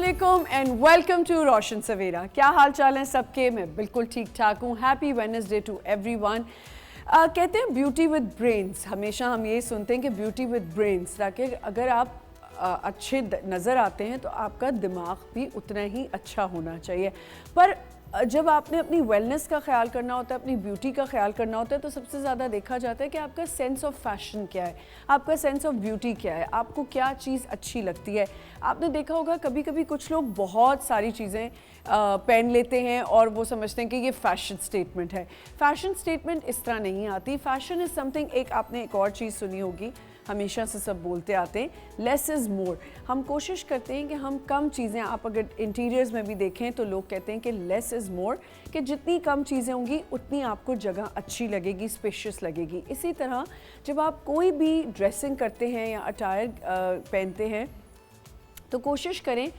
अस्सलामुअलैकुम and welcome to रोशन सवेरा। क्या हाल चाल है सबके? मैं बिल्कुल ठीक ठाक हूँ। Happy Wednesday to everyone. कहते हैं ब्यूटी विद ब्रेन्स, हमेशा हम ये सुनते हैं कि ब्यूटी विद ब्रेन्स, ताकि अगर आप अच्छे नज़र आते हैं तो आपका दिमाग भी उतना ही अच्छा होना चाहिए। पर जब आपने अपनी वेलनेस का ख्याल करना होता है, अपनी ब्यूटी का ख्याल करना होता है, तो सबसे ज़्यादा देखा जाता है कि आपका सेंस ऑफ फैशन क्या है, आपका सेंस ऑफ ब्यूटी क्या है, आपको क्या चीज़ अच्छी लगती है। आपने देखा होगा कभी कभी कुछ लोग बहुत सारी चीज़ें पहन लेते हैं और वो समझते हैं कि ये फ़ैशन स्टेटमेंट है। फ़ैशन स्टेटमेंट इस तरह नहीं आती। फ़ैशन इज़ समथिंग, आपने एक और चीज़ सुनी होगी, हमेशा से सब बोलते आते हैं, लेस इज़ मोर। हम कोशिश करते हैं कि हम कम चीज़ें, आप अगर इंटीरियर्स में भी देखें तो लोग कहते हैं कि लेस इज़ मोर, कि जितनी कम चीज़ें होंगी उतनी आपको जगह अच्छी लगेगी, स्पेशियस लगेगी। इसी तरह जब आप कोई भी ड्रेसिंग करते हैं या अटायर पहनते हैं तो कोशिश करें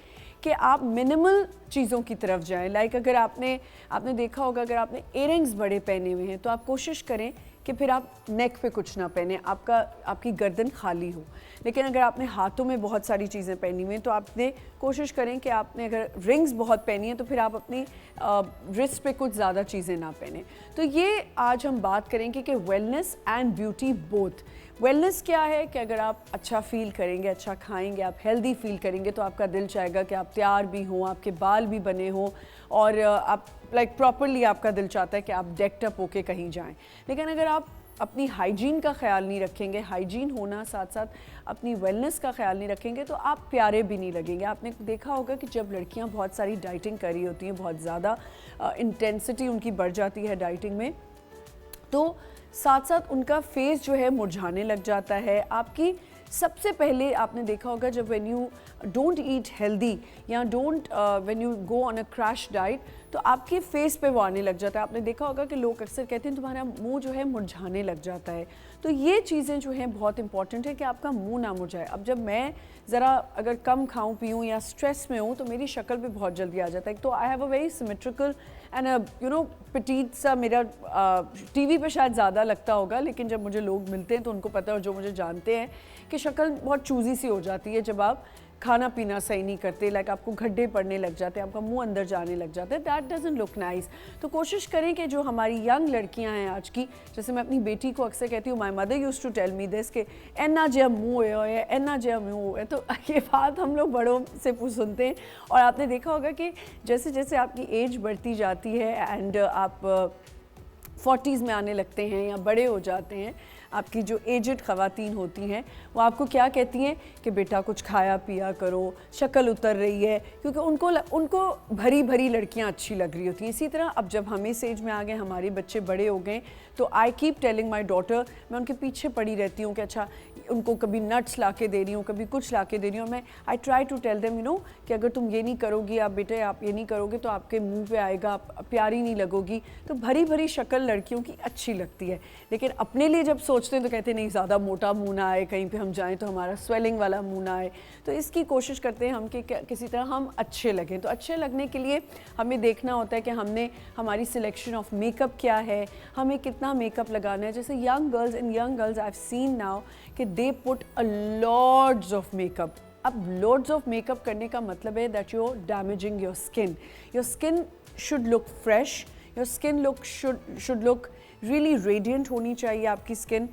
कि आप मिनिमल चीज़ों की तरफ जाएं। लाइक अगर आपने देखा होगा, अगर आपने इयररिंग्स बड़े पहने हुए हैं तो आप कोशिश करें कि फिर आप नेक पे कुछ ना पहने, आपकी गर्दन खाली हो। लेकिन अगर आपने हाथों में बहुत सारी चीज़ें पहनी हुई हैं तो आपने कोशिश करें कि आपने अगर रिंग्स बहुत पहनी हैं तो फिर आप अपनी रिस्ट पे कुछ ज़्यादा चीज़ें ना पहने। तो ये आज हम बात करेंगे कि wellness and beauty both. Wellness क्या है कि अगर आप अच्छा फील करेंगे, अच्छा खाएंगे, आप हेल्दी फील करेंगे तो आपका दिल चाहेगा कि आप तैयार भी हों, आपके बाल भी बने हों और आप प्रॉपरली आपका दिल चाहता है कि आप डेक्ड अप होके कहीं जाएं। लेकिन अगर आप अपनी हाइजीन का ख्याल नहीं रखेंगे, हाइजीन होना साथ साथ अपनी वेलनेस का ख्याल नहीं रखेंगे तो आप प्यारे भी नहीं लगेंगे। आपने देखा होगा कि जब लड़कियां बहुत सारी डाइटिंग कर रही होती हैं, बहुत ज़्यादा इंटेंसिटी उनकी बढ़ जाती है डाइटिंग में, तो साथ साथ उनका फेस जो है मुरझाने लग जाता है। आपकी सबसे पहले आपने देखा होगा जब when you don't eat healthy या when you go on a crash diet तो आपके फेस पे वो आने लग जाता है। आपने देखा होगा कि लोग अक्सर कहते हैं तुम्हारा मुंह जो है मुरझाने लग जाता है। तो ये चीज़ें जो हैं बहुत इंपॉर्टेंट है कि आपका मुंह ना मुरझाए। अब जब मैं ज़रा अगर कम खाऊं पीऊं या स्ट्रेस में हूं तो मेरी शक्ल पे बहुत जल्दी आ जाता है। तो I have a very symmetrical and petite सा, मेरा टीवी पे शायद ज़्यादा लगता होगा, लेकिन जब मुझे लोग मिलते हैं तो उनको पता है, और जो मुझे जानते हैं, कि शक्ल बहुत चूज़ी सी हो जाती है जब आप खाना पीना सही नहीं करते। लाइक आपको गड्ढे पड़ने लग जाते हैं, आपका मुंह अंदर जाने लग जाता है। That doesn't look nice. तो कोशिश करें कि जो हमारी यंग लड़कियां हैं आज की, जैसे मैं अपनी बेटी को अक्सर कहती हूँ, my mother used to tell me this कि एना जब मुँह है, एना जब मुँह है। तो ये बात हम लोग बड़ों से सुनते हैं। और आपने देखा होगा कि जैसे जैसे आपकी एज बढ़ती जाती है एंड आप 40s में आने लगते हैं या बड़े हो जाते हैं, आपकी जो एजड ख़वातीन होती हैं वो आपको क्या कहती हैं कि बेटा कुछ खाया पिया करो, शक्ल उतर रही है, क्योंकि उनको भरी भरी लड़कियां अच्छी लग रही होती हैं। इसी तरह अब जब हम इस एज में आ गए, हमारे बच्चे बड़े हो गए, तो I keep telling my daughter, मैं उनके पीछे पड़ी रहती हूँ कि अच्छा उनको कभी नट्स ला के दे रही हूँ, कभी कुछ ला के दे रही हूँ। मैं I try to tell them कि अगर तुम ये नहीं करोगी, आप बेटे आप ये नहीं करोगे तो आपके मुँह पे आएगा, आप प्यारी नहीं लगोगी। तो भरी भरी शक्ल लड़कियों की अच्छी लगती है, लेकिन अपने लिए जब सोचते हैं तो कहते हैं नहीं ज़्यादा मोटा मुँह ना आए, कहीं पे हम जाएं तो हमारा स्वेलिंग वाला मुँह ना आए। तो इसकी कोशिश करते हैं हम कि किसी तरह हम अच्छे लगें। तो अच्छे लगने के लिए हमें देखना होता है कि हमारी सिलेक्शन ऑफ मेकअप क्या है, हमें कितना मेकअप लगाना है। जैसे young girls I have seen now कि they put a lots of makeup. अब लॉट्स ऑफ मेकअप करने का मतलब है that you are damaging your skin. Your skin should look fresh, your skin should look really radiant होनी चाहिए आपकी skin.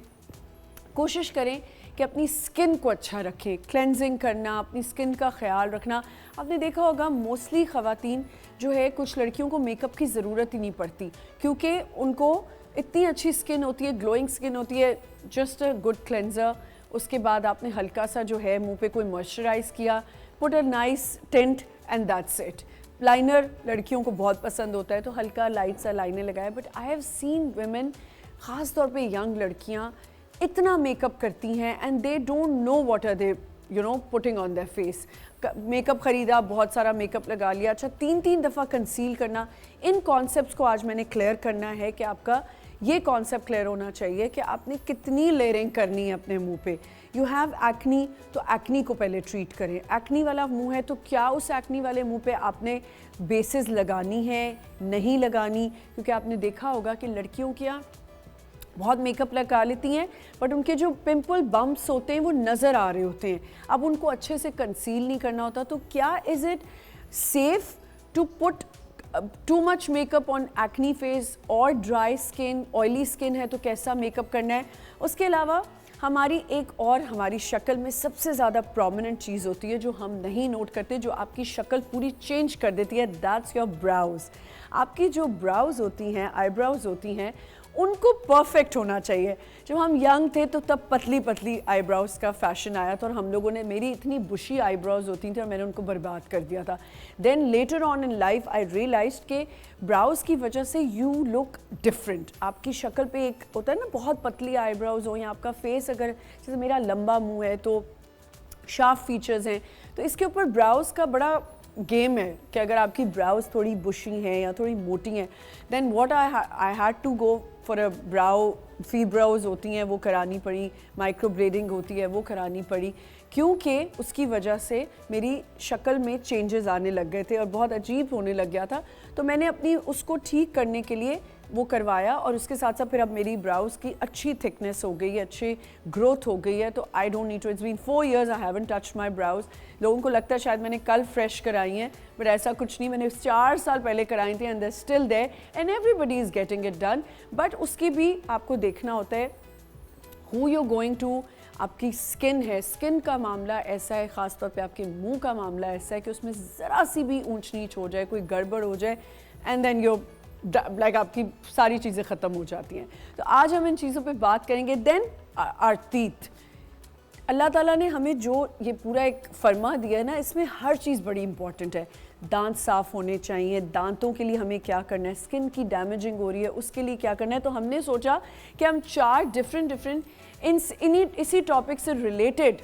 कोशिश करें कि अपनी स्किन को अच्छा रखें, क्लेंजिंग करना, अपनी स्किन का ख्याल रखना। आपने देखा होगा मोस्टली ख़वातीन जो है, कुछ लड़कियों को मेकअप की ज़रूरत ही नहीं पड़ती, क्योंकि उनको इतनी अच्छी स्किन होती है, ग्लोइंग स्किन होती है। जस्ट अ गुड क्लेंजर, उसके बाद आपने हल्का सा जो है मुंह पे कोई मॉइस्चराइज़ किया, put a nice tint and that's it. Liner लड़कियों को बहुत पसंद होता है तो हल्का लाइट सा लाइनर लगाया। But I have seen women, ख़ास तौर पे यंग लड़कियां, इतना मेकअप करती हैं and they don't know what are they putting on their face. Makeup ख़रीदा, बहुत सारा मेकअप लगा लिया, अच्छा 3-3 दफ़ा कंसील करना। इन कॉन्सेप्ट्स को आज मैंने क्लियर करना है कि आपका ये कॉन्सेप्ट क्लियर होना चाहिए कि आपने कितनी लेयरिंग करनी है अपने मुंह पे। यू हैव एक्नी, तो एक्नी को पहले ट्रीट करें। एक्नी वाला मुंह है तो क्या उस एक्नी वाले मुंह पे आपने बेसिस लगानी है, नहीं लगानी? क्योंकि आपने देखा होगा कि लड़कियों क्या बहुत मेकअप लगा लेती हैं बट उनके जो पिंपल बम्प्स होते हैं वो नज़र आ रहे होते हैं। अब उनको अच्छे से कंसील नहीं करना होता, तो क्या is it safe to put too much makeup on acne face और dry skin, oily skin है तो कैसा makeup करना है. उसके अलावा हमारी एक और हमारी शक्ल में सबसे ज़्यादा प्रोमिनेंट चीज़ होती है जो हम नहीं नोट करते, जो आपकी शक्ल पूरी चेंज कर देती है. That's your browse. आपकी जो ब्राउज़ होती हैं, आईब्राउज़ होती हैं, उनको परफेक्ट होना चाहिए. जब हम यंग थे तो तब पतली पतली आईब्राउज़ का फैशन आया था और हम लोगों ने, मेरी इतनी बुशी आईब्राउज़ होती थी और मैंने उनको बर्बाद कर दिया था. Then later on in life I realised के ब्राउज़ की वजह से यू लुक डिफरेंट. आपकी शक्ल पे एक होता है ना, बहुत पतली आईब्राउज़ हो या आपका फेस, अगर जैसे मेरा लंबा मुंह है तो शार्प फीचर्स हैं, तो इसके ऊपर ब्राउज़ का बड़ा गेम है कि अगर आपकी ब्राउज़ थोड़ी बुशी हैं या थोड़ी मोटी हैं, then what I had to go for a brow. फी ब्राउज़ होती हैं वो करानी पड़ी, माइक्रो ब्लेडिंग होती है वो करानी पड़ी, क्योंकि उसकी वजह से मेरी शक्ल में चेंजेस आने लग गए थे और बहुत अजीब होने लग गया था. तो मैंने अपनी उसको ठीक करने के लिए वो करवाया और उसके साथ साथ फिर अब मेरी ब्राउज़ की अच्छी थिकनेस हो गई है, अच्छी ग्रोथ हो गई है. तो I don't need to, it's been 4 years I haven't touched my brows. लोगों को लगता है शायद मैंने कल फ्रेश कराई हैं, बट ऐसा कुछ नहीं. मैंने 4 साल पहले कराई थी and they still there and everybody is getting it done. But उसकी भी आपको देखना होता है हु यू गोइंग टू. आपकी स्किन है, स्किन का मामला ऐसा है, ख़ास तौर पे आपके मुंह का मामला ऐसा है कि उसमें ज़रा सी भी ऊंच नीच हो जाए, कोई गड़बड़ हो जाए, एंड देन यू लाइक आपकी सारी चीज़ें ख़त्म हो जाती हैं. तो आज हम इन चीज़ों पे बात करेंगे. Then our teeth. अल्लाह ताला ने हमें जो ये पूरा एक फरमा दिया है ना, इसमें हर चीज़ बड़ी इंपॉर्टेंट है. दांत साफ़ होने चाहिए, दांतों के लिए हमें क्या करना है, स्किन की डैमेजिंग हो रही है उसके लिए क्या करना है. तो हमने सोचा कि हम 4 डिफरेंट इसी टॉपिक से रिलेटेड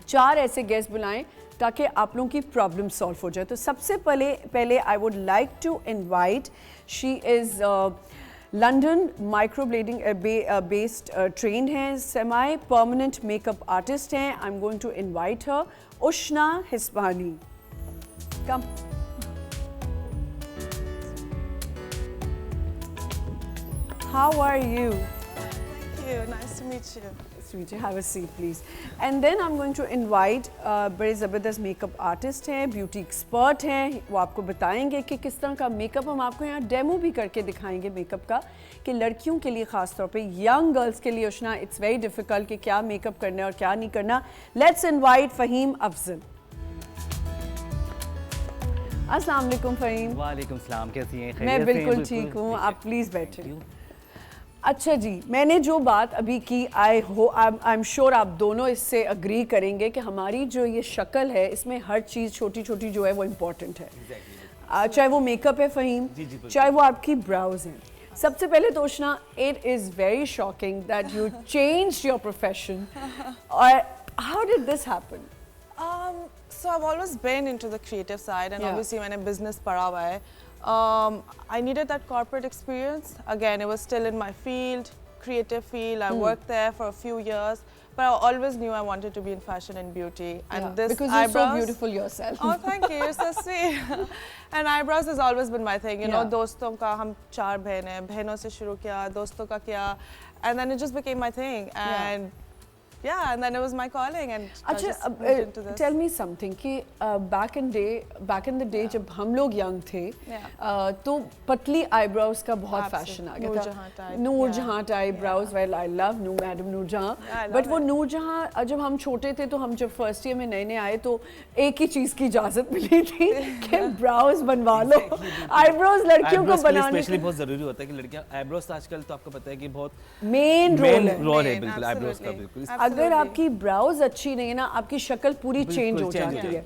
4 ऐसे गेस्ट बुलाएं ताकि आप लोगों की प्रॉब्लम सॉल्व हो जाए. तो सबसे पहले I would like to invite, she is London microblading based trained हैं, सेमी परमानेंट मेकअप आर्टिस्ट हैं. I am going to invite her, Ushna Hispani. Come. How are you? Thank you. Nice to meet you. Sweet, have a seat please. And then I'm going to invite बड़े ज़बरदस्त makeup artist हैं, beauty expert हैं. वो आपको बताएंगे कि किस तरह का मेकअप, हम आपको यहाँ डेमो भी करके दिखाएंगे मेकअप का, कि लड़कियों के लिए ख़ास तौर पे यंग गर्ल्स के लिए उशना इट्स वेरी डिफ़िकल्ट कि क्या मेकअप करना है और क्या नहीं करना. Let's invite Faheem Afzal. अस्सलाम वालेकुम फ़हीम. वालेकुम सलाम, कैसी हैं? मैं बिल्कुल ठीक हूँ, आप प्लीज़ बैठे. अच्छा जी, मैंने जो बात अभी की, आई एम श्योर आप दोनों इससे अग्री करेंगे कि हमारी जो ये शक्ल है इसमें हर चीज़ छोटी छोटी जो है वो इम्पॉर्टेंट है. चाहे वो मेकअप है फ़हीम, चाहे वो आपकी ब्राउज़ हैं. सबसे पहले तो Ushna, it is very shocking that you changed your profession. और how did this happen? So I've always been into the creative side, and obviously मैंने business पढ़ा हुआ है. I needed that corporate experience. Again, it was still in my field, creative field. I worked there for a few years, but I always knew I wanted to be in fashion and beauty. And this because you're eyebrows, so beautiful yourself. Oh, thank you. You're so sweet. And eyebrows has always been my thing. You know, दोस्तों का, हम 4 बहन हैं, बहनों से शुरू किया, दोस्तों का किया, and then it just became my thing. And and then it was my calling, and I just moved into this. Tell me something कि back in the day जब हम लोग young थे, तो पतली eyebrows का बहुत fashion आ गया था. Noor Jahan type brows. Well, I love Madam Noorjahan. But वो नूरजहां जब हम छोटे थे, तो हम जब first year में नए आए तो एक ही चीज़ की इजाज़त मिली थी कि brows बनवा लो. eyebrows लड़कियों को बनाने स्पेशली बहुत ज़रूरी होता है कि लड़कियाँ eyebrows आजकल तो आपको पता है कि बहुत मेन रोल है बिल्कुल eyebrows का. बिल्कुल अगर आपकी ब्राउज अच्छी नहीं है ना, आपकी शक्ल पूरी चेंज हो जाती है.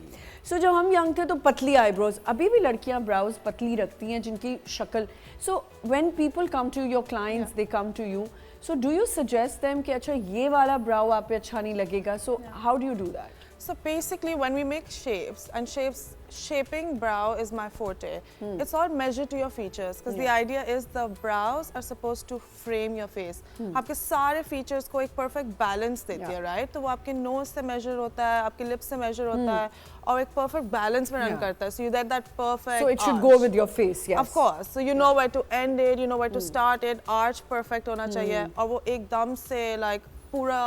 सो जब हम यंग थे तो पतली आईब्रोज, अभी भी लड़कियां ब्राउज पतली रखती हैं जिनकी शक्ल. So when people come to your clients, they come to you, so do you suggest them कि अच्छा ये वाला ब्राउ आप पे अच्छा नहीं लगेगा, so how do you do that? So basically, when we make shapes, and shaping brow is my forte. It's all measured to your features, because the idea is the brows are supposed to frame your face. आपके सारे features को एक perfect balance देती है, right? तो वो आपके nose से measure होता है, आपके lips से measure होता है, और एक perfect balance में run करता है. So you get that perfect. So it should arch. go with your face, yes. Of course. So you know where to end it, you know where to start it. Arch perfect होना चाहिए, और वो एकदम से like पूरा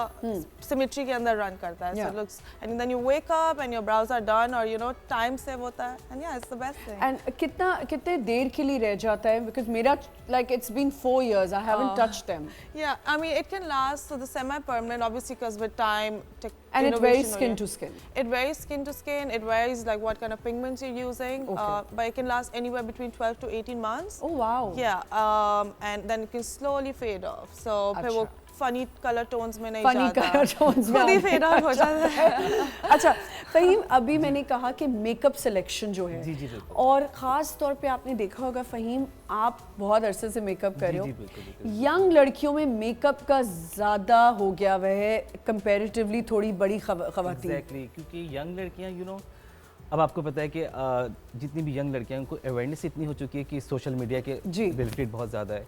symmetry के अंदर run करता है. So Yeah. it looks, and then you wake up and your brows are done, or you know time save होता है, and yeah, it's the best thing. And कितने देर के लिए रह जाता है? बिकॉज मेरा like it's been 4 years, I haven't touched them. Yeah, I mean it can last, so the semi-permanent obviously because with time, And it varies skin to skin. It varies skin to skin. It varies like what kind of pigments you're using. Okay. But it can last anywhere between 12 to 18 months. Oh wow. Yeah, and then it can slowly fade off. So फिर वो funny color tones में नहीं Funny जाता. color tones में खुद ही आप- fade off हो जाता है. अच्छा फ़हीम, अभी मैंने कहा कि मेकअप सिलेक्शन जो है, जी, जी, बिल्कुल। और ख़ास तौर पे आपने देखा होगा फ़हीम, आप बहुत अरसे से मेकअप कर रहे हो. जी, बिल्कुल, बिल्कुल। यंग लड़कियों में मेकअप का ज़्यादा हो गया वह है कंपैरेटिवली थोड़ी बड़ी ख़वातीन. एग्जैक्टली, क्योंकि यंग लड़कियां अब आपको पता है कि जितनी भी यंग लड़कियां हैं उनको अवेयरनेस इतनी हो चुकी है कि सोशल मीडिया के जी। बेनिफिट बहुत ज़्यादा है.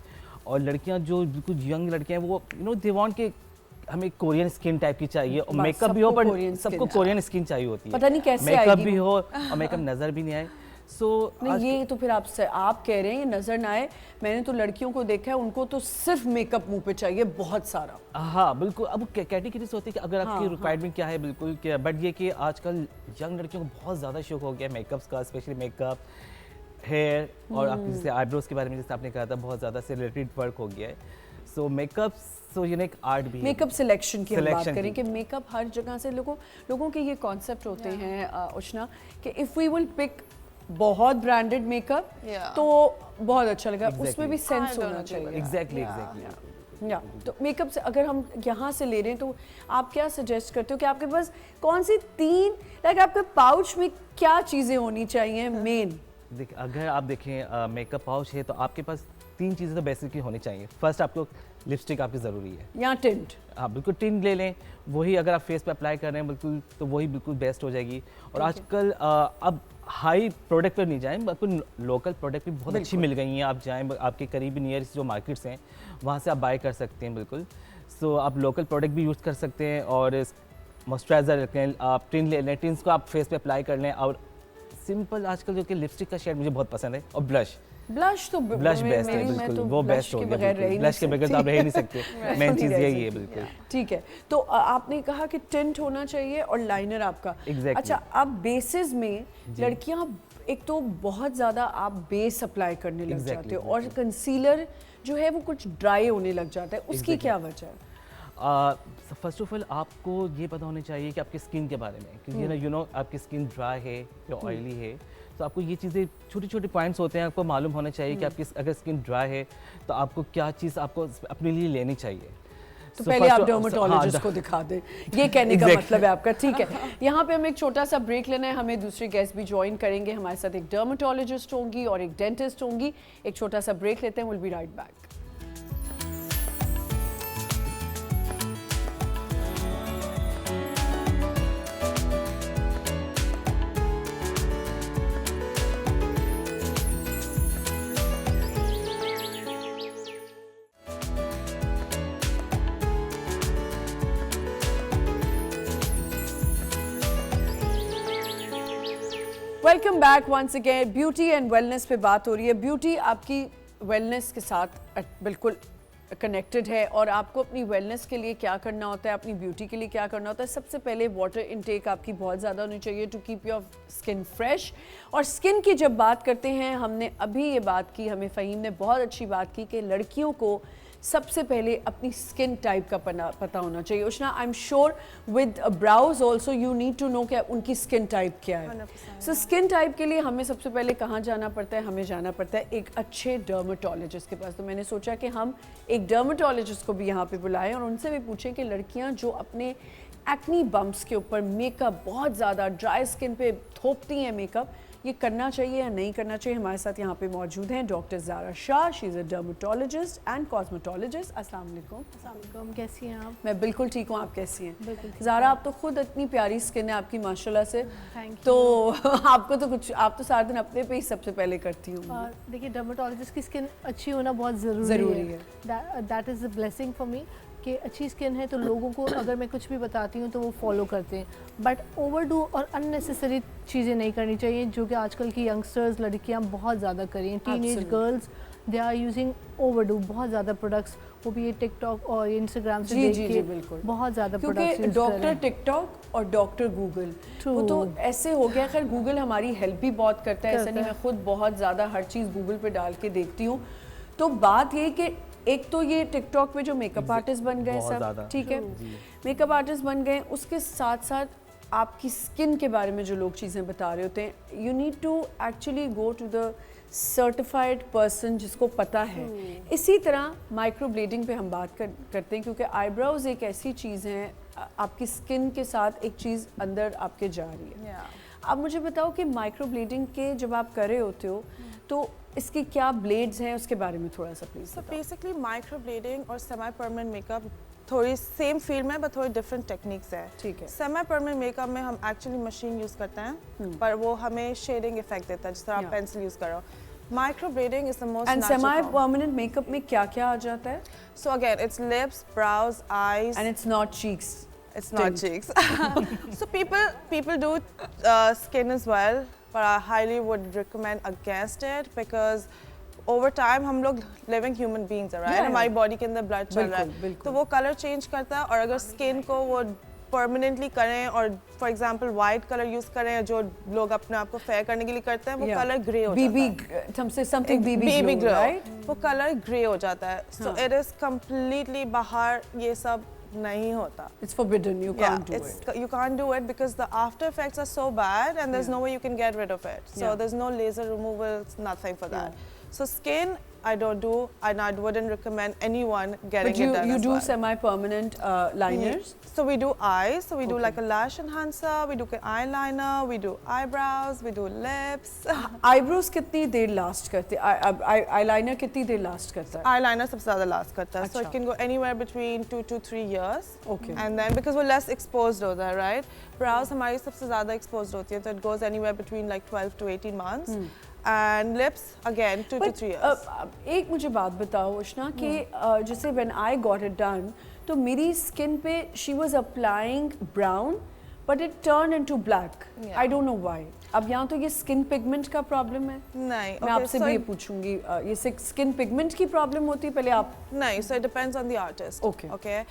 और लड़कियां जो बिल्कुल यंग लड़कियां हैं वो दे वांट के हमें कोरियन स्किन टाइप की चाहिए और बस, मेकअप भी हो, सबको पर कोरियन सबको स्किन कोरियन स्किन चाहिए होती है. पता नहीं कैसे मेकअप आएगी भी वो। हो और मेकअप नज़र भी नहीं आए. सो नहीं, ये तो फिर आप कह रहे हैं ये नज़र ना आए. मैंने तो लड़कियों को देखा है, उनको तो सिर्फ मेकअप मुंह पे चाहिए, बहुत सारा. हाँ बिल्कुल. अब कैटेगरीज होती है कि अगर आपकी हाँ, रिक्वायरमेंट क्या है, बिल्कुल क्या. बट ये कि आजकल यंग लड़कियों को बहुत ज़्यादा शौक हो गया है मेकअप्स का, स्पेशली मेकअप, हेयर और आप जैसे आईब्रोज के बारे में जैसे आपने कहा था, बहुत ज़्यादा से रिलेटेड वर्क हो गया है. सो मेकअप एक आर्ट भी है. मेकअप सिलेक्शन की हम बात Selection करें की। कि मेकअप हर जगह से लोगों के ये कॉन्सेप्ट होते हैं उष्णा, कि इफ़ वी विल पिक बहुत ब्रांडेड मेकअप Yeah. तो बहुत अच्छा लगेगा. Exactly. उसमें भी I सेंस don't होना agree चाहिए. with that. Exactly Yeah. Exactly. या तो मेकअप से अगर हम यहाँ से ले रहे हैं तो आप क्या सजेस्ट करते हो कि आपके पास कौन सी 3 आपके पाउच में क्या चीज़ें होनी चाहिए मेन? देखिए, अगर आप देखें मेकअप पाउच है तो आपके पास 3 चीज़ें तो बेसिकली होनी चाहिए. फर्स्ट आपको लिपस्टिक आपकी ज़रूरी है. या टिंट? आप बिल्कुल टिंट ले लें, वही अगर आप फेस पे अप्लाई कर रहे हैं बिल्कुल तो वही बिल्कुल बेस्ट हो जाएगी. और आजकल अब हाई प्रोडक्ट पर नहीं जाएं, आपको लोकल प्रोडक्ट भी बहुत अच्छी मिल गई हैं. आप जाएं, आपके करीब नियरेस्ट जो मार्केट्स हैं वहाँ से आप बाय कर सकते हैं बिल्कुल. सो आप लोकल प्रोडक्ट भी यूज़ कर सकते हैं. और मॉइस्चराइजर रखें, आप टिन ले लें, टिन्स को आप फेस पे अप्लाई कर लें. और सिंपल आजकल जो कि लिपस्टिक का शेड मुझे बहुत पसंद है. और ब्लश तो ब्लश बेस्ट है मैं बिल्कुल. तो वो blush बेस्ट हो के गया बगैर रह ही बिल्कुल. नहीं ब्लश के बगैर तो आप रह ही नहीं सकते. मेन चीज़ नहीं रह यही है सकती. बिल्कुल. ठीक है, तो आपने कहा कि टिंट होना चाहिए और लाइनर आपका. Exactly. अच्छा, अब बेसिस में लड़कियां एक तो बहुत ज़्यादा आप बेस अप्लाई करने लग Exactly, जाते हो और कंसीलर जो है वो कुछ ड्राई होने लग जाता है, उसकी Exactly. क्या वजह है? फर्स्ट ऑफ ऑल आपको ये पता होना चाहिए कि आपकी स्किन के बारे में, क्योंकि यू नो आपकी स्किन ड्राई है या ऑयली है. तो आपको ये चीज़ें छोटे छोटे पॉइंट्स होते हैं, आपको मालूम होना चाहिए कि आपकी अगर स्किन ड्राई है तो आपको क्या चीज़ आपको अपने लिए लेनी चाहिए. तो So पहले first आप of- डर्मेटोलॉजिस्ट हाँ, को दिखा दें, ये कहने का Exactly. मतलब है आपका. ठीक है, यहाँ पे हमें एक छोटा सा ब्रेक लेना है. हमें दूसरी गेस्ट भी ज्वाइन करेंगे. हमारे साथ एक डर्मेटोलॉजिस्ट होंगी और एक डेंटिस्ट होंगी. एक छोटा सा ब्रेक लेते हैं. Will be right back. Welcome back once again. Beauty and wellness पे बात हो रही है. ब्यूटी आपकी वेलनेस के साथ बिल्कुल कनेक्टेड है और आपको अपनी वेलनेस के लिए क्या करना होता है, अपनी ब्यूटी के लिए क्या करना होता है. सबसे पहले वाटर इनटेक आपकी बहुत ज़्यादा होनी चाहिए to keep your skin fresh. और स्किन की जब बात करते हैं, हमने अभी ये बात की, हमें फ़हीम ने बहुत अच्छी बात की कि लड़कियों को सबसे पहले अपनी स्किन टाइप का पता होना चाहिए. Ushna, I am sure with brows also you need to know कि उनकी स्किन टाइप क्या है. 100%. सो स्किन टाइप के लिए हमें सबसे पहले कहाँ जाना पड़ता है? हमें जाना पड़ता है एक अच्छे डर्मेटोलॉजिस्ट के पास. तो मैंने सोचा कि हम एक डर्मेटोलॉजिस्ट को भी यहाँ पे बुलाएं और उनसे भी पूछें कि लड़कियाँ जो अपने एक्नी बम्प्स के ऊपर मेकअप बहुत ज़्यादा ड्राई स्किन पे थोपती हैं मेकअप, ये करना चाहिए या नहीं करना चाहिए. हमारे साथ यहाँ पे मौजूद हैं doctor Zara Shah. She is a dermatologist and cosmetologist. अस्सलाम वालेकुम. अस्सलाम, कैसी हैं आप? मैं बिल्कुल ठीक हूँ, आप कैसी हैं? बिल्कुल ठीक ज़ारा, आप तो खुद इतनी प्यारी स्किन है आपकी माशाल्लाह से. Thank you. तो आपको तो कुछ, आप तो सारा दिन अपने पे ही सबसे पहले करती हूँ. और देखिए, डर्मेटोलॉजिस्ट की स्किन अच्छी होना बहुत ज़रूरी ज़रूरी है. That is a blessing for me कि अच्छी स्किन है तो लोगों को अगर मैं कुछ भी बताती हूँ तो वो फॉलो करते हैं. बट ओवरडू और अननेसेसरी चीज़ें नहीं करनी चाहिए, जो कि आजकल की यंगस्टर्स लड़कियाँ बहुत ज़्यादा कर रही हैं. Teenage Absolutely. Girls they are using overdo बहुत ज़्यादा प्रोडक्ट्स. वो भी ये टिकटॉक और इंस्टाग्राम से जी, देख जी, के जी, बिल्कुल। बहुत ज़्यादा क्योंकि प्रोडक्ट्स यूज़ कर रहे डॉक्टर हैं। टिकटॉक और डॉक्टर गूगल True. वो तो ऐसे हो गया। खैर गूगल हमारी हेल्प भी बहुत करता है, ऐसा करता नहीं, है। मैं खुद बहुत ज़्यादा हर चीज़ गूगल पे डाल के देखती हूँ। तो बात ये कि एक तो ये टिकटॉक पे जो मेकअप आर्टिस्ट बन गए बहुत सब, ज़्यादा। ठीक है, मेकअप आर्टिस्ट बन गए, उसके साथ साथ आपकी स्किन के बारे में जो लोग चीज़ें बता रहे होते हैं, you need to actually go to the certified person जिसको पता है। इसी तरह माइक्रो ब्लेडिंग पे हम बात करते हैं, क्योंकि आईब्रोज एक ऐसी चीज़ है, आपकी स्किन के साथ एक चीज़ अंदर आपके जा रही है। अब मुझे बताओ कि माइक्रो ब्लेडिंग के जब आप कर रहे होते हो तो इसके क्या ब्लेड्स हैं, उसके बारे में थोड़ा सा प्लीज So basically microblading और semi permanent मेकअप थोड़ी सेम फील्ड में बट थोड़ी डिफरेंट टेक्निक्स है। ठीक है। सेमी परमानेंट मेकअप में हम एक्चुअली मशीन यूज करते हैं, पर वो हमें शेडिंग इफेक्ट देता है, जिस तरह आप Yeah. पेंसिल यूज कर रहे हो। Microblading is the most and semi permanent makeup में क्या क्या आ जाता है? So again, it's lips, brows, eyes. And it's not cheeks. It's not cheeks. So people do skin as well, but I highly would recommend against it because over time हम लोग living human beings है, right? Yeah, हमारी yeah. body के अंदर blood चल रहा बिल्कुल, है, बिल्कुल। तो वो color change करता है। और अगर skin को वो permanently करें और for example white color use करें, जो लोग अपने आप को fair करने के लिए करते हैं, वो color grey हो जाता है। समथिंग बीबी ग्लो, राइट? वो कलर ग्रे हो जाता है। सो हाँ। इट इज कम्प्लीटली बाहर ये सब नहीं होता। It's forbidden, you can't do it's it. you can't do it because the after effects are so bad and there's Yeah. no way you can get rid of it. So Yeah. there's no laser removal, nothing for that. So skin I don't do, and I wouldn't recommend anyone getting But you it done you as do well. semi-permanent liners. So we do eyes, so we do Okay. like a lash enhancer, we do eyeliner, we do eyebrows, we do lips. Eyebrows कितनी देर last करते हैं? Eyeliner कितनी देर last करता है? Eyeliner सबसे ज़्यादा last करता है, so अच्छा। it can go anywhere between 2 to 3 years. Okay. And then because वो less exposed होता है, right? Brows हमारी सबसे ज़्यादा exposed होती है, so it goes anywhere between like 12 to 18 months. And lips again 2 to 3 years. एक मुझे बात बताओ उष्णा कि जैसे when I got it done तो मेरी स्किन पे she was applying brown but it turn into black. Yeah. I don't know why. अब यहाँ तो ये स्किन पिगमेंट का प्रॉब्लम है। नहीं, मैं आपसे so भी ये it- पूछूंगी, ये स्किन पिगमेंट की प्रॉब्लम होती है? पहले आप नहीं, so it depends on the artist. Okay. Okay.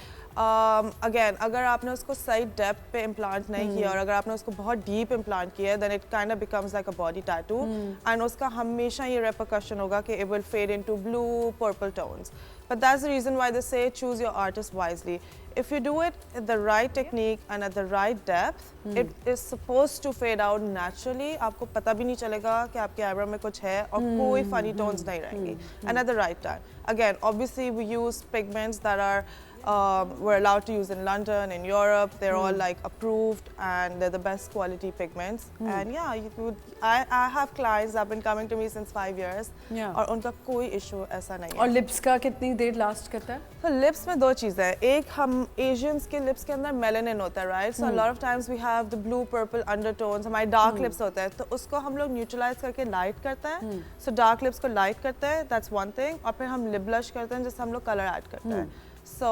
Again, अगर आपने उसको सही डेप्थ पे इम्प्लांट नहीं किया और अगर आपने उसको बहुत डीप इम्प्लांट किया, then it kind of becomes like a body tattoo. And उसका हमेशा ये repercussion होगा कि it will fade into blue, purple tones. But that's the reason why they say choose your artist wisely. If you do it at the right technique and at the right depth, it is supposed to fade out naturally. आपको पता भी नहीं चलेगा कि आपके eyebrow में कुछ है और कोई funny tones नहीं रहेंगी. And at the right time. Again, obviously we use pigments that are we're allowed to use in London, in Europe. They're all like approved and they're the best quality pigments. And yeah, you could. I have clients that have been coming to me since 5 years. Yeah. और उनका कोई issue ऐसा नहीं है. और lips का कितनी देर last करता है? So lips में दो चीज़ें हैं। एक हम Asians के lips के अंदर melanin होता है, right? So a lot of times we have the blue purple undertones. हमारे dark lips होते हैं, तो उसको हम लोग neutralize करके light करते हैं. So dark lips को light करते हैं, that's one thing. और फिर हम lip blush करते हैं जिससे हम लोग color add करते हैं. So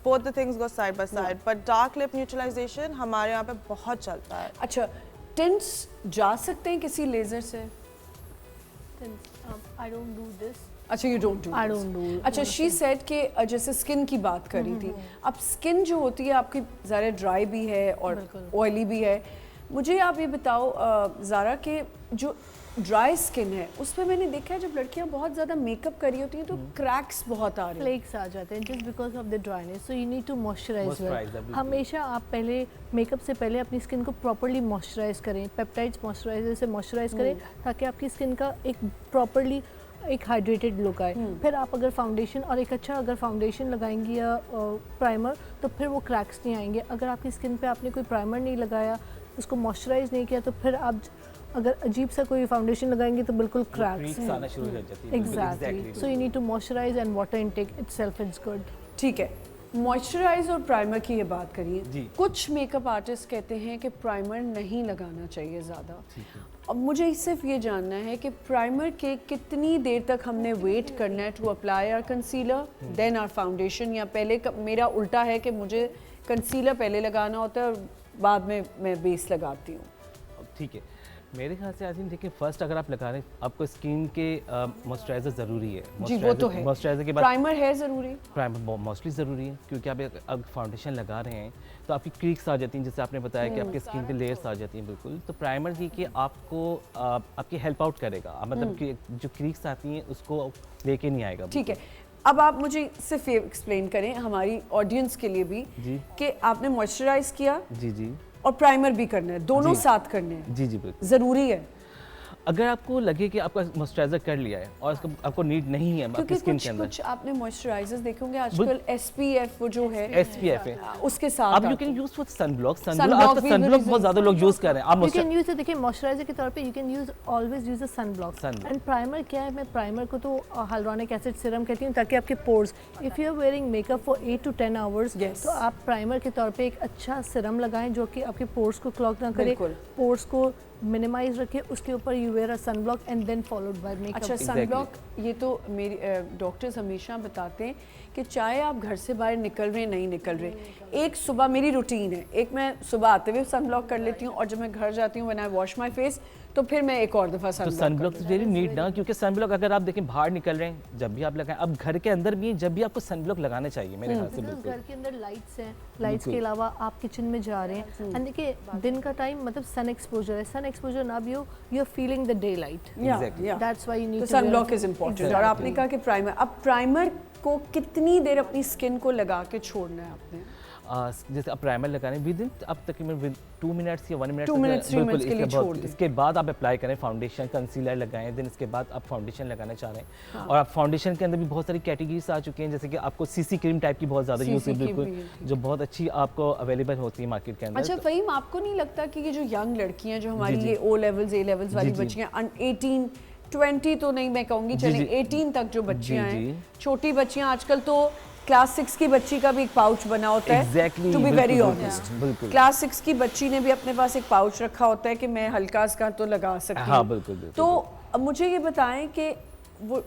both the things go side by side. But dark lip neutralization हमारे यहाँ पे बहुत चलता है. अच्छा, टिंट्स जा सकते हैं किसी लेजर से? I don't do this. अच्छा, you don't do? I don't do. अच्छा, शी सेड कि जैसे स्किन की बात कर रही थी, अब स्किन जो होती है आपकी ज़्यादा ड्राई भी है और बिल्कुल। ऑयली भी है। मुझे आप ये बताओ ज़ारा कि जो ड्राई स्किन है उस पर मैंने देखा है जब लड़कियां बहुत ज़्यादा मेकअप करी होती हैं तो क्रैक्स बहुत आ रहे हैं। फ्लेक्स आ जाते हैं just because of the dryness, so you need to moisturise Moisturize, well. बिल्कुल। हमेशा आप पहले मेकअप से पहले अपनी स्किन को प्रॉपरली मॉइस्चराइज करें, पेप्टाइड्स मॉइस्चराइजर से मॉइस्चराइज करें ताकि आपकी स्किन का एक प्रॉपरली एक हाइड्रेटेड लुक आए। फिर आप अगर फाउंडेशन और एक अच्छा अगर फाउंडेशन लगाएंगी या प्राइमर तो फिर वो क्रैक्स नहीं आएंगे। अगर आपकी स्किन पे आपने कोई प्राइमर नहीं लगाया, उसको मॉइस्चराइज नहीं किया, तो फिर आप अगर अजीब सा कोई फाउंडेशन लगाएंगे तो बिल्कुल क्रैक्स creaks आना शुरू हो जाती है। Exactly. So you need to moisturise and water intake itself is good. ठीक है, मॉइस्चराइज और प्राइमर की ये बात करिए। जी। कुछ मेकअप आर्टिस्ट कहते हैं कि प्राइमर नहीं लगाना चाहिए ज़्यादा। अब मुझे सिर्फ ये जानना है कि प्राइमर के कितनी देर तक हमने वेट करना है to apply our concealer then our foundation, या पहले मेरा उल्टा है कि मुझे कंसीलर पहले लगाना होता है और बाद में मैं बेस लगाती हूँ? ठीक है, मेरे ख्याल से आई थिंक देखिए फर्स्ट अगर आप लगा रहे हैं आपको स्किन के मॉइस्चराइजर ज़रूरी है। जी वो तो है। मॉइस्चराइजर के बाद प्राइमर है ज़रूरी। प्राइमर मोस्टली ज़रूरी है क्योंकि आप अब फाउंडेशन लगा रहे हैं तो आपकी क्रीक्स आ जाती हैं, जैसे आपने बताया कि आपकी स्किन के लेयर्स आ जाती हैं बिल्कुल। तो प्राइमर जी कि आपको आपकी हेल्प आउट करेगा, मतलब कि जो क्रीक्स आती हैं उसको लेके नहीं आएगा। ठीक है, अब आप मुझे सिर्फ ये एक्सप्लेन करें हमारी ऑडियंस के लिए भी जी कि आपने मॉइस्चराइज किया जी जी और प्राइमर भी करना है, दोनों जी। साथ करने हैं। जी जी बिल्कुल। ज़रूरी है अगर आपको लगे कि आपका मॉइस्चराइजर कर लिया है और आपको नीड नहीं है क्योंकि आपकी स्किन के अंदर, कुछ आपने मॉइस्चराइजर्स देखे होंगे आजकल SPF वो जो है SPF है, उसके साथ आप यू आते कैन हैं। Use for sunblock. Sunblock आज भी तक सनब्लॉक very बहुत ज़्यादा लोग यूज़ कर रहे हैं। आप यू कैन यूज देखिए मॉइस्चराइजर के तौर पे you can use always use a sunblock. Sunblock। And primer क्या है, मैं प्राइमर को तो हाइलुरोनिक एसिड सीरम कहती हूँ ताकि आपके pores, if you are wearing makeup for 8 to 10 hours Yes। तो आप प्राइमर के तौर पे एक अच्छा सीरम लगाएं जो कि आपके पोर्स को क्लॉग ना करे, बिल्कुल। पोर्स को मिनिमाइज रखे, उसके ऊपर you wear a sunblock and then followed by makeup. अच्छा Exactly। सनब्लॉक, ये तो मेरी डॉक्टर्स हमेशा बताते हैं कि चाहे आप घर से बाहर निकल रहे हैं नहीं निकल रहे, एक सुबह मेरी रूटीन है, एक मैं सुबह आते हुए सनब्लॉक कर लेती हूँ और जब मैं घर जाती हूँ when I wash my face तो फिर मैं एक और दफ़ा तो sunblock sunblock is very need ना, क्योंकि सनब्लॉक अगर आप देखें बाहर निकल रहे हैं जब भी आप लगाएं, अब घर के अंदर भी जब भी आपको सनब्लॉक लगाना चाहिए मेरे ख्याल से बिकॉज बिल्कुल। घर के अंदर लाइट्स हैं, लाइट्स के बिल्कुल। अलावा आप किचन में जा रहे हैं एंड देखिए दिन का टाइम मतलब सन एक्सपोजर है, सन एक्सपोजर ना भी हो you are feeling the day light, Exactly। That's why you need to sunblock is important. और आपने कहा कि प्राइमर, अब प्राइमर को कितनी देर अपनी स्किन को लगा के छोड़ना है आपने? जैसे आप प्राइमर लगाने विद इन अब तकरीबन 2 मिनट्स या 1 मिनट 2 minutes, 3 minutes के लिए छोड़ दें। इसके बाद आप अप्लाई करें फाउंडेशन कंसीलर लगाएं, देन इसके बाद आप फाउंडेशन लगाना चाह रहे हैं। और आप फाउंडेशन के अंदर भी बहुत सारी कैटेगरीज आ चुकी हैं, जैसे कि आपको CC क्रीम टाइप की बहुत ज़्यादा यूज CC की बिल्कुल, भी है, ठीक जो बहुत अच्छी आपको अवेलेबल होती है मार्केट के अंदर। अच्छा तो- फ़हीम, आपको नहीं लगता कि ये जो यंग लड़कियां जो हमारी जी। ये O levels A levels वाली जी, जी। बच्चियां 18 20 तो नहीं मैं कहूँगी, जी, चलें जी। 18 तक जो बच्चियां जी, हैं, जी। छोटी बच्चियां, आजकल तो क्लास 6 की बच्ची का भी एक पाउच बना होता है। Exactly, टू बी बिल्कुल, वेरी बिल्कुल, ऑनेस्ट, बिल्कुल। क्लास 6 की बच्ची ने भी अपने पास एक पाउच रखा होता है कि मैं हल्का सा तो लगा सकती हूँ। हाँ, बिल्कुल, बिल्कुल, तो अब मुझे ये बताएं कि वो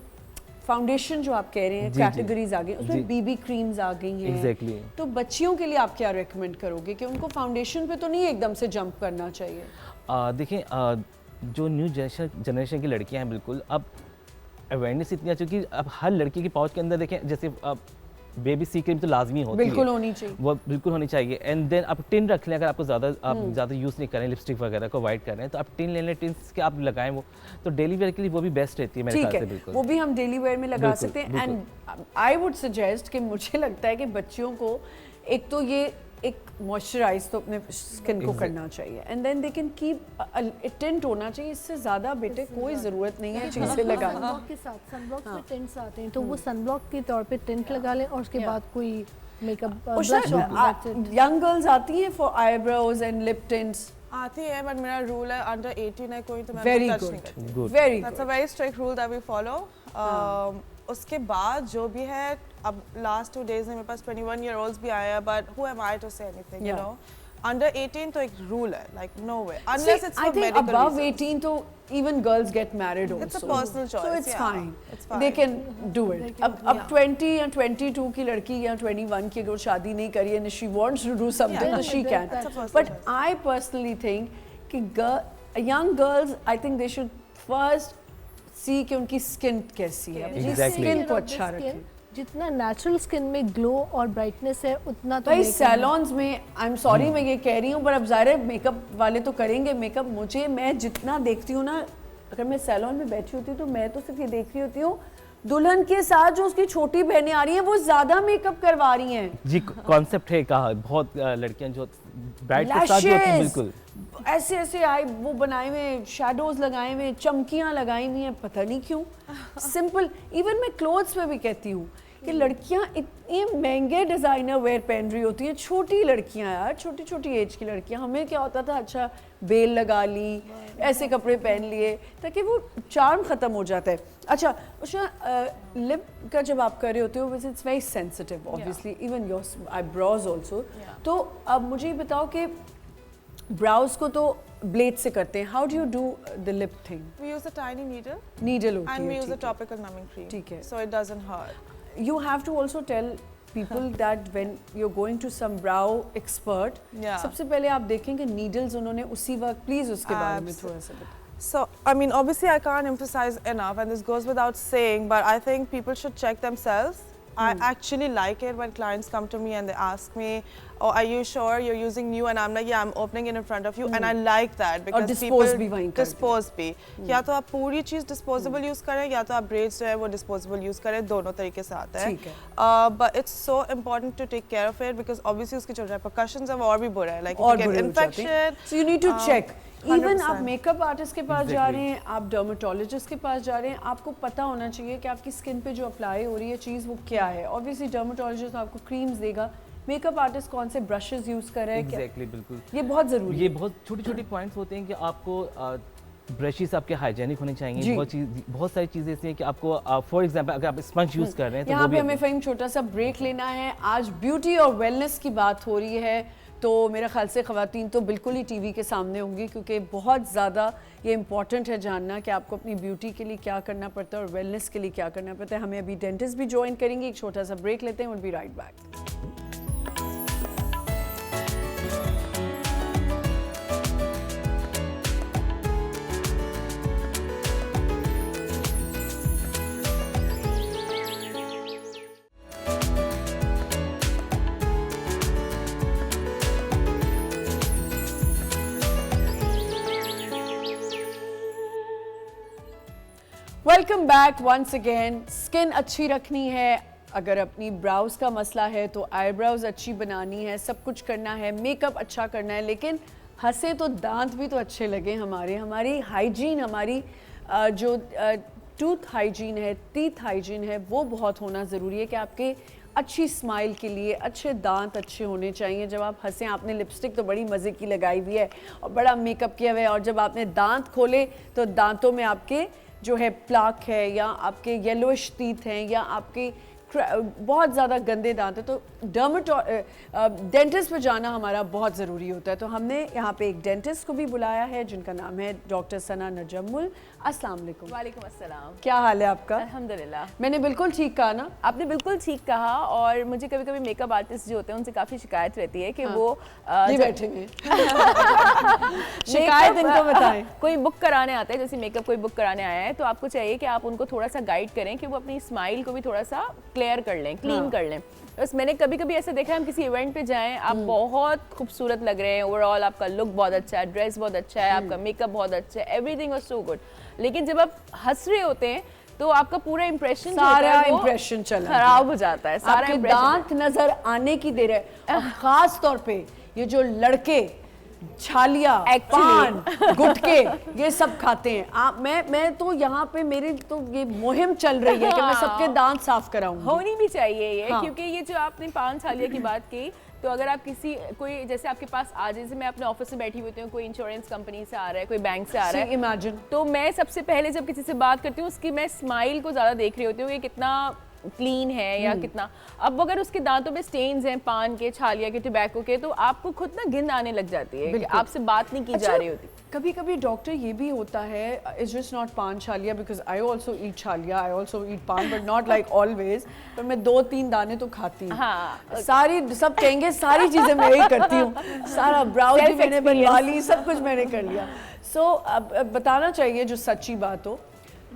फाउंडेशन जो आप कह रहे हैं जी, जी। कैटेगरीज आ गई, उसमें जी। BB क्रीम्स आ गई हैं। Exactly। तो बच्चियों के लिए आप क्या रेकमेंड करोगे कि उनको फाउंडेशन पे तो नहीं एकदम से जंप करना चाहिए? देखें जो न्यू जनरेशन की लड़कियां हैं बिल्कुल, अब अवेयरनेस इतनी आ चुकी है, अब हर लड़की के पाउच के अंदर देखें जैसे बेबी सी क्रीम तो लाजमी होती बिल्कुल है, होनी चाहिए। वो बिल्कुल होनी चाहिए। एंड देन आप टिन रख लें, अगर आपको ज़्यादा यूज़ नहीं करें लिपस्टिक वगैरह को अवॉइड कर रहे हैं तो आप टिन ले लें, टिन के आप लगाएं, वो तो डेली वेयर के लिए वो भी बेस्ट रहती है मेरे ठीक ख्याल से है, बिल्कुल। वो भी हम डेली वेयर में लगा बिल्कुल, सकते हैं। एंड आई वुड सजेस्ट कि मुझे लगता है कि बच्चियों को एक तो ये एक मॉइस्चराइज तो अपने स्किन को करना चाहिए and then they can keep tint होना चाहिए, इससे ज़्यादा बेटे कोई ज़रूरत नहीं है चीज़ें लगाने। सनब्लॉक के साथ सनब्लॉक पे टिंट्स आते हैं तो वो सनब्लॉक के तौर पे टिंट लगा लें और उसके बाद कोई मेकअप यंग गर्ल्स आती हैं for eyebrows and lip tints. आती है बट मेरा रूल है अंडर 18 है कोई तो मैं वेरी टच गुड, नहीं करती। Good। Very That's a good. very strict rule that we follow. उसके बाद जो भी है, अब last 2 days में मेरे पास 21-year-olds भी आए हैं, but who am I to say anything, you Yeah. know? Under 18 तो एक rule है, like no way, unless it's I for think medical above reasons. 18 तो even girls get married also. It's a personal choice, So it's yeah. fine. It's fine. They can do it. They can, अब 20 या 22 की लड़की या 21 की अगर शादी नहीं करी and she wants to do something, Yeah. so she can. That's a personal But choice. I personally think कि young girls, I think they should first see कि उनकी skin कैसी है, अपनी Exactly। skin को अच्छा रखें। जितना नेचुरल स्किन में ग्लो और ब्राइटनेस है उतना तो भाई makeup सैलॉन्स में, आई एम सॉरी मैं ये कह रही हूँ पर अब ज़ाहिर है मेकअप वाले तो करेंगे मेकअप। मैं जितना देखती हूँ ना, अगर मैं सैलॉन में बैठी होती हूँ तो मैं तो सिर्फ ये देख रही होती हूँ दुल्हन के साथ जो उसकी छोटी बहनें आ रही हैं वो ज़्यादा मेकअप करवा रही हैं। जी, कॉन्सेप्ट है कहा, बहुत लड़कियां जो ब्राइट के साथ जो होती हैं, बिल्कुल ऐसे ऐसे आई वो बनाए हुए, शैडोज लगाए हुए, चमकियाँ लगाई हुई हैं, पता नहीं क्यों। सिंपल, इवन मैं क्लोथ्स पे भी कहती हूँ कि लड़कियां इतने महंगे डिज़ाइनर वेयर पहन रही होती हैं, छोटी लड़कियां यार, छोटी छोटी एज की लड़कियां। हमें क्या होता था, अच्छा बेल लगा ली, ऐसे कपड़े पहन लिए, ताकि वो चार्म ख़त्म हो जाता है। अच्छा लिप का जब आप कर रहे होते हो, it's very sensitive obviously, even your eyebrows also. तो अब मुझे ये बताओ कि ब्राउज को तो ब्लेड से करते हैं, how do you do the lip thing? We use a tiny needle needle होती and we है, use a ठीक है। topical numbing cream. ठीक है। So it doesn't hurt. You have to also tell people that when you're going to some brow expert, Yeah. सबसे पहले आप देखेंगे needles उन्होंने उसी वक्त, please उसके बारे में थोड़ा सा बताएं. So, I mean, obviously, I can't emphasize enough, and this goes without saying, but I think people should check themselves. I actually like it when clients come to me and they ask me, "Oh, are you sure you're using new?" And I'm like, "Yeah, I'm opening it in front of you," and I like that because dispose people भी वहीं करते हैं. dispose भी. या तो आप पूरी चीज़ disposable use करें, या तो आप braids जो है वो disposable use करें, दोनों तरीके से आता है. ठीक है. But it's so important to take care of it because obviously उसके जो repercussions हैं वो और भी बुरा है. Like if और you get बुरे हो जाते हैं. infection. So you need to check. Even आप 100%. मेकअप आर्टिस्ट के पास जा Exactly. रहे हैं, आप डर्माटोलॉजिस्ट के पास जा रहे हैं, आपको पता होना चाहिए कि आपकी स्किन पे जो अप्लाई हो रही है चीज़ वो क्या है. ऑब्वियसली डर्माटोलॉजिस्ट आपको क्रीम्स देगा, मेकअप आर्टिस्ट कौन से ब्रशेस यूज़ कर रहे हैं, एग्जैक्टली बिल्कुल. ये बहुत ज़रूरी ये है. बहुत छोटी छोटी पॉइंट्स होते हैं कि आपको ब्रशेस आपके हाइजेनिक होने जी. चाहिए. बहुत सारी चीज़ें ऐसी हैं कि आपको फॉर एग्जांपल अगर आप स्पंज यूज़ कर रहे हैं तो यहाँ वो पे भी हमें फ़हीम छोटा सा ब्रेक लेना है. आज ब्यूटी और वेलनेस की बात हो रही है, तो मेरा ख्याल से ख़वातीन तो बिल्कुल ही टीवी के सामने होंगी, क्योंकि बहुत ज़्यादा ये इम्पॉर्टेंट है जानना कि आपको अपनी ब्यूटी के लिए क्या करना पड़ता है और वेलनेस के लिए क्या करना पड़ता है. हमें अभी डेंटिस्ट भी ज्वाइन करेंगे. एक छोटा सा ब्रेक लेते हैं. Will be right back. Welcome back once again. Skin अच्छी रखनी है, अगर अपनी ब्राउज का मसला है तो आईब्राउज अच्छी बनानी है, सब कुछ करना है, मेकअप अच्छा करना है, लेकिन हंसे तो दांत भी तो अच्छे लगे. हमारी हाइजीन, हमारी जो टूथ हाइजीन है, टीथ हाइजीन है, वो बहुत होना ज़रूरी है कि आपके अच्छी स्माइल के लिए अच्छे दांत अच्छे होने चाहिए. जब आप हंसें, आपने लिपस्टिक तो बड़ी मज़े की लगाई हुई है और बड़ा मेकअप किया हुआ है, और जब आपने दांत खोले तो दांतों में आपके जो है प्लाक है, या आपके येलोइश टीथ हैं, या आपके बहुत ज़्यादा गंदे दांत हैं, तो डेंटिस्ट पे जाना हमारा बहुत ज़रूरी होता है. तो हमने यहाँ पे एक डेंटिस्ट को भी बुलाया है जिनका नाम है डॉक्टर सना नजमुल. अस्सलाम वालेकुम. वालेकुम अस्सलाम. क्या हाल है आपका? अल्हम्दुलिल्लाह. मैंने बिल्कुल ठीक कहा ना? आपने बिल्कुल ठीक कहा. और मुझे कभी कभी मेकअप आर्टिस्ट जो होते हैं उनसे काफ़ी शिकायत रहती है कि हाँ. वो ये बैठे हैं. शिकायत इनको बताएं. कोई बुक कराने आता है, जैसे मेकअप कोई बुक कराने आया है, तो आपको चाहिए कि आप उनको थोड़ा सा गाइड करें कि वो अपनी स्माइल को भी थोड़ा सा क्लियर कर लें, क्लीन कर लें. बस मैंने कभी कभी ऐसा देखा है, हम किसी इवेंट पे जाएं, आप बहुत खूबसूरत लग रहे हैं, ओवरऑल आपका लुक बहुत अच्छा है, ड्रेस बहुत अच्छा है, आपका मेकअप बहुत अच्छा है, एवरीथिंग वाज सो गुड, लेकिन जब आप हंस रहे होते हैं तो आपका पूरा इंप्रेशन सारा इंप्रेशन चला खराब हो जाता है. सारा आपके impression- दांत नजर आने की देर है. और खास तौर पे ये जो लड़के छालिया, पान, गुटके ये सब खाते हैं. मैं तो यहाँ पे मेरी तो ये मुहिम चल रही है कि मैं सबके दांत साफ कराऊंगी. होनी भी चाहिए ये. हाँ. क्योंकि ये जो आपने पान छालिया की बात की, तो अगर आप कोई जैसे आपके पास आ, जैसे मैं अपने ऑफिस में बैठी होती हूँ, कोई इंश्योरेंस कंपनी से आ रहा है, कोई बैंक से आ रहा है, इमेजिन, तो मैं सबसे पहले जब किसी से बात करती हूँ उसकी मैं स्माइल को ज़्यादा देख रही होती हूँ कि कितना क्लीन है या कितना. अब अगर उसके दांतों में स्टेन्स हैं पान के, छालिया के, टोबैको के, तो आपको खुद ना गिन आने लग जाती है कि आपसे बात नहीं की जा रही होती. कभी कभी डॉक्टर ये भी होता है, it's just not paan chhalia, because I also eat chhalia, I also eat paan, but not like always. पर मैं 2-3 दाने तो खाती हूँ. हाँ. सारी सब कहेंगे सारी चीज़ें मैं ही करती हूँ. सारा ब्राउज भी मैंने बनवा ली, सब कुछ मैंने कर लिया. सो अब बताना चाहिए जो सच्ची बात हो.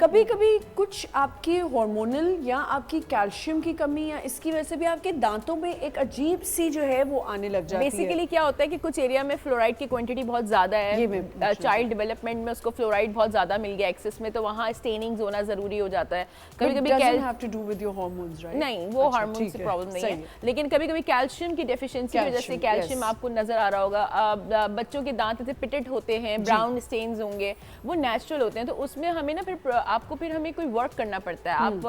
कभी कभी कुछ आपकी हार्मोनल या आपकी कैल्शियम की कमी या इसकी वजह से भी आपके दांतों में एक अजीब सी जो है वो आने लग जाती है. बेसिकली क्या होता है कि कुछ एरिया में फ्लोराइड की क्वांटिटी बहुत ज़्यादा है, चाइल्ड डेवलपमेंट में उसको फ्लोराइड बहुत ज़्यादा मिल गया एक्सेस में, तो वहाँ स्टेनिंग होना ज़रूरी हो जाता है. कभी कभी नहीं, वो हार्मोन से प्रॉब्लम नहीं है, लेकिन कभी कभी कैल्शियम की डेफिशिएंसी की वजह से, कैल्शियम आपको नजर आ रहा होगा, बच्चों के दांत ऐसे पिटेड होते हैं, ब्राउन स्टेन्स होंगे, वो नेचुरल होते हैं. तो उसमें हमें ना फिर हमें कोई वर्क करना पड़ता है. आप